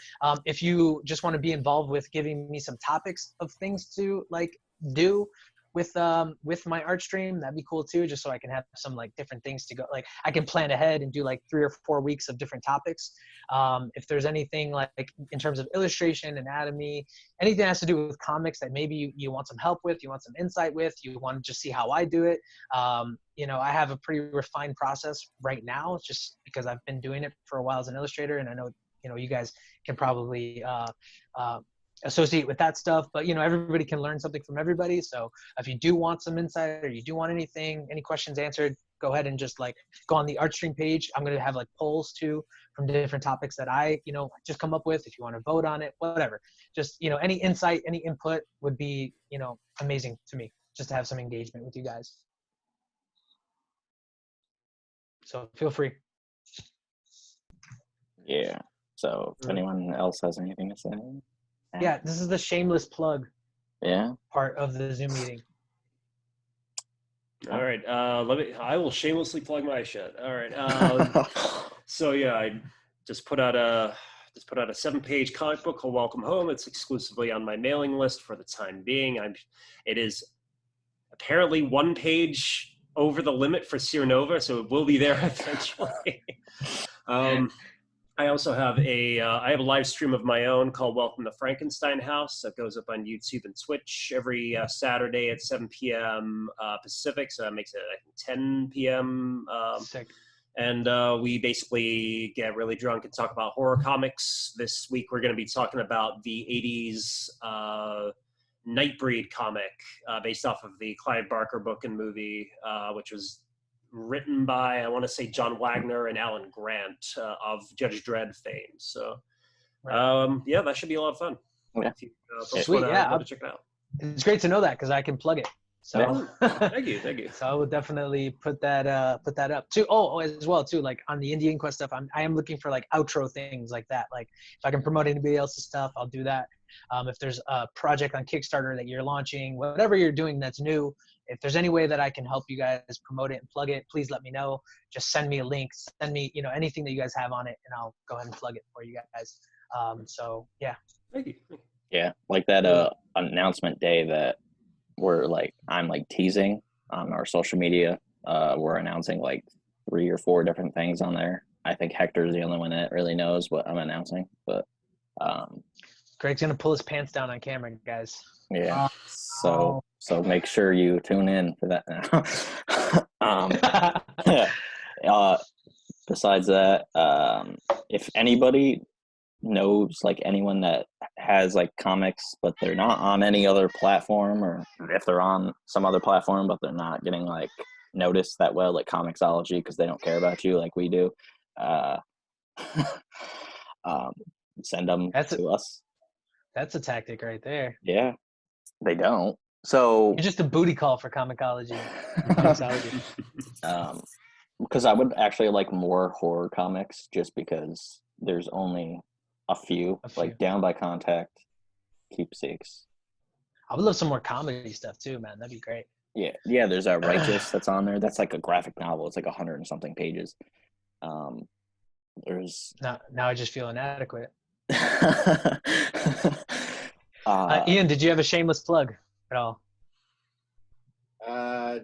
If you just want to be involved with giving me some topics of things to like do with my art stream, that'd be cool too, just so I can have some like different things to go, like I can plan ahead and do like 3 or 4 weeks of different topics. If there's anything like in terms of illustration, anatomy, anything that has to do with comics that maybe you want some help with, you want some insight with, you want to just see how I do it. I have a pretty refined process right now, just because I've been doing it for a while as an illustrator, and I know, you guys can probably associate with that stuff, but everybody can learn something from everybody. So if you do want some insight or you do want any questions answered, go ahead and just like go on the Artstream page. I'm going to have like polls too from different topics that I just come up with. If you want to vote on it, whatever, just any insight, any input would be amazing to me, just to have some engagement with you guys. So feel free. Yeah, so if anyone else has anything to say. Yeah, this is the shameless plug part of the Zoom meeting. All right. I will shamelessly plug my shit. All right. So yeah, I just put out a 7-page comic book called Welcome Home. It's exclusively on my mailing list for the time being. It is apparently 1 page over the limit for Nova, so it will be there eventually. I also have a live stream of my own called Welcome to Frankenstein House that goes up on YouTube and Twitch every Saturday at 7 p.m. Pacific, so that makes it, I think, 10 p.m. Sick. And we basically get really drunk and talk about horror comics. This week we're going to be talking about the 80s Nightbreed comic based off of the Clive Barker book and movie, which was written by, I want to say, John Wagner and Alan Grant of Judge Dredd fame. So, yeah, that should be a lot of fun. Yeah. If you, Sweet, yeah. I'll check it out. It's great to know that because I can plug it. So thank you. So I will definitely put that up too. Oh, as well too. Like on the Indian Quest stuff, I am looking for like outro things like that. Like if I can promote anybody else's stuff, I'll do that. If there's a project on Kickstarter that you're launching, whatever you're doing that's new, if there's any way that I can help you guys promote it and plug it, please let me know. Just send me a link, send me, anything that you guys have on it, and I'll go ahead and plug it for you guys. So yeah. Thank you. Yeah, like that announcement day that I'm teasing on our social media. We're announcing like 3 or 4 different things on there. I think Hector's the only one that really knows what I'm announcing, but Greg's gonna pull his pants down on camera, guys. Yeah. So make sure you tune in for that now. Besides that, if anybody knows anyone that has comics but they're not on any other platform, or if they're on some other platform but they're not getting noticed that well, like Comixology, because they don't care about you like we do, send them to us. That's a tactic right there. Yeah, they don't. So you're just a booty call for Comixology. Because I would actually like more horror comics, just because there's only a few. Like Down by Contact, Keepsakes. I would love some more comedy stuff too, man. That'd be great. Yeah. There's a Righteous that's on there. That's like a graphic novel. It's like 100 and something pages. There's now I just feel inadequate. Ian, did you have a shameless plug at all? I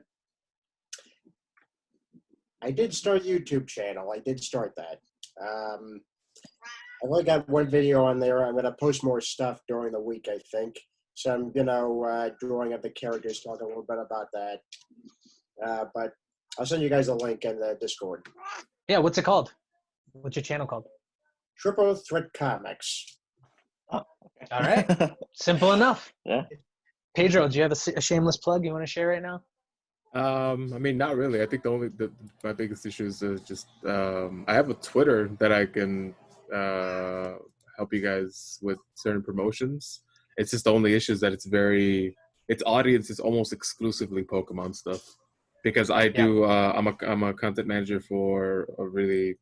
did start a YouTube channel. I did start that. I've only got one video on there. I'm going to post more stuff during the week, I think. So I'm, drawing up the characters, talking a little bit about that. But I'll send you guys a link in the Discord. Yeah, what's it called? What's your channel called? Triple Threat Comics. Oh, okay. All right. Simple enough. Yeah. Pedro, do you have a shameless plug you want to share right now? Not really. I think my biggest issue is just I have a Twitter that I can help you guys with certain promotions. It's just the only issue is that its audience is almost exclusively Pokemon stuff, because I do I'm a content manager for a really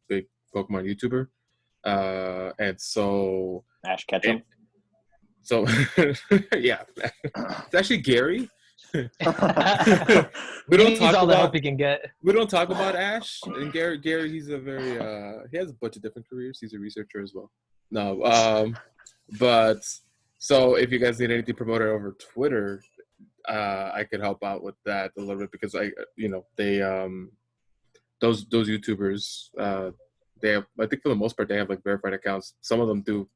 big Pokemon YouTuber, and so Ash Ketchum. So yeah, it's actually Gary. We don't talk all about the help he can get. We don't talk about Ash and Gary. He's a very he has a bunch of different careers. He's a researcher as well. No, but so if you guys need anything promoted over Twitter, I could help out with that a little bit, because they those YouTubers they have, I think for the most part, they have verified accounts. Some of them do,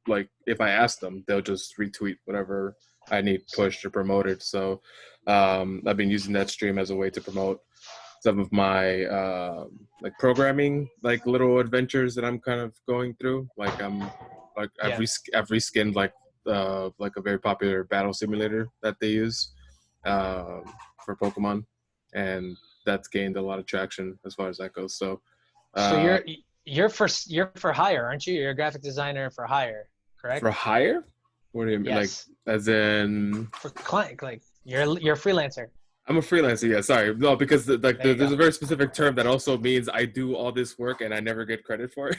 if I ask them, they'll just retweet whatever I need pushed or promoted. So I've been using that stream as a way to promote some of my programming, little adventures that I'm kind of going through. I've reskinned a very popular battle simulator that they use for Pokemon, and that's gained a lot of traction as far as that goes. So you're for hire, aren't you? You're a graphic designer for hire, correct? For hire? What do you mean? Yes. As in for client? You're a freelancer. I'm a freelancer. Yeah, sorry. No, because there's a very specific term that also means I do all this work and I never get credit for it.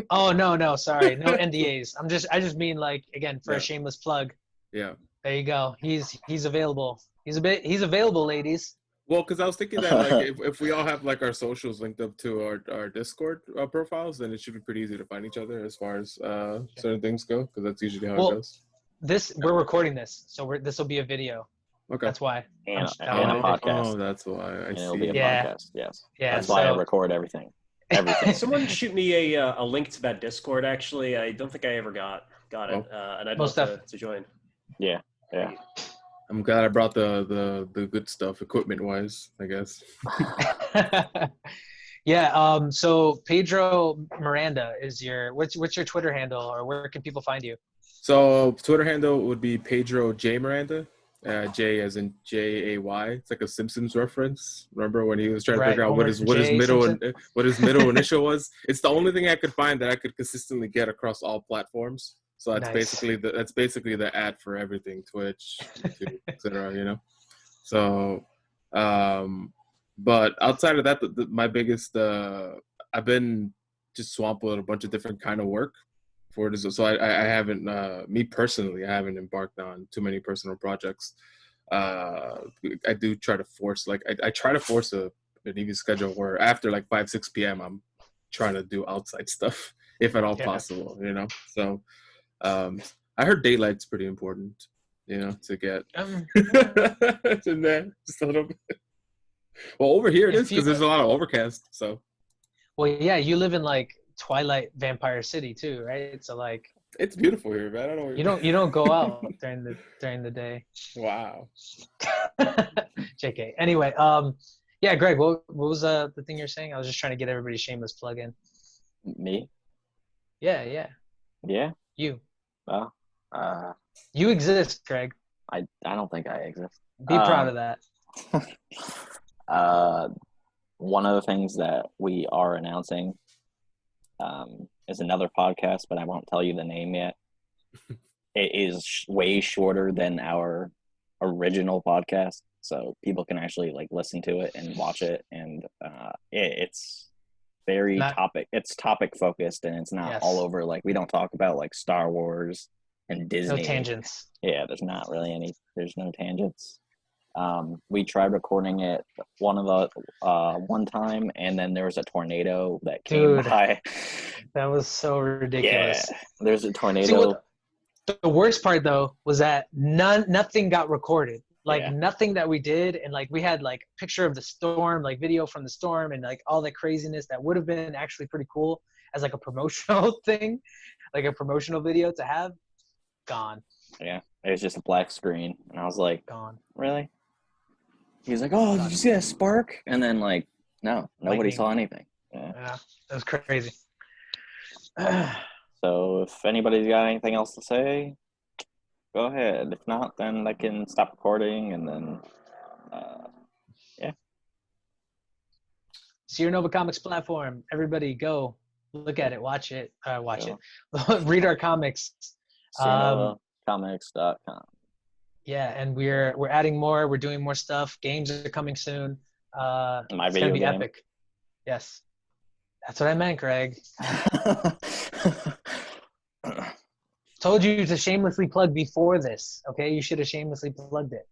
Oh no, sorry, no NDAs. I just mean again for a shameless plug. Yeah. There you go. He's available. He's available, ladies. Well, because I was thinking that like if we all have like our socials linked up to our Discord profiles, then it should be pretty easy to find each other as far as certain things go, because that's usually how it goes. We're recording this, so this will be a video. Okay. That's why. And a podcast. Oh, that's why. I see. It'll be a podcast. Yes. Yeah. That's why I record everything. Everything. Someone shoot me a link to that Discord. Actually, I don't think I ever got it, and I'd love to join. Yeah. I'm glad I brought the good stuff, equipment wise, I guess. Yeah. So Pedro Miranda is what's your Twitter handle, or where can people find you? So Twitter handle would be Pedro J Miranda. J as in Jay. It's like a Simpsons reference. Remember when he was trying to figure out what his middle initial was? It's the only thing I could find that I could consistently get across all platforms. So that's basically the ad for everything, Twitch, YouTube, etc. You know. So, but outside of that, my biggest I've been just swamped with a bunch of different kind of work for this. So I haven't me personally, I haven't embarked on too many personal projects. I do try to force I try to force an evening schedule where after like 5-6 p.m. I'm trying to do outside stuff if at all possible. You know, so. I heard daylight's pretty important, you know, to get in there just a little bit. Well, over here it is because there's a lot of overcast. So. Well, yeah, you live in like Twilight Vampire City too, right? So like. It's beautiful here, man. I don't know. You don't go out during the day. Wow. JK. Anyway, yeah, Greg, what was the thing you're saying? I was just trying to get everybody's shameless plug in. Me? Yeah. You. Well, you exist, Greg. I don't think I exist. Be proud of that. One of the things that we are announcing is another podcast, but I won't tell you the name yet. It is way shorter than our original podcast, so people can actually like listen to it and watch it, and it's very topic focused, and it's not all over. Like we don't talk about like Star Wars and Disney. No tangents. Yeah, there's not really any. There's no tangents. We tried recording it one time, and then there was a tornado that came by. That was so ridiculous. Yeah, there's a tornado. See, the worst part though was that nothing got recorded. Like nothing that we did, and like we had like picture of the storm, like video from the storm, and like all the craziness that would have been actually pretty cool as like a promotional thing, like a promotional video to have. Gone. Yeah, it was just a black screen, and I was like, gone. Really? He was like, oh, did you see that spark? And then like, no, nobody saw anything. Yeah, that was crazy. So if anybody's got anything else to say, go ahead. If not, then I can stop recording, and then, Sierra Nova Comics platform. Everybody go look at it, watch it, read our comics. SierraNovaComics.com. Yeah, and we're adding more. We're doing more stuff. Games are coming soon. My it's video gonna be game. epic. Yes, that's what I meant, Greg. Told you to shamelessly plug before this. Okay, you should have shamelessly plugged it.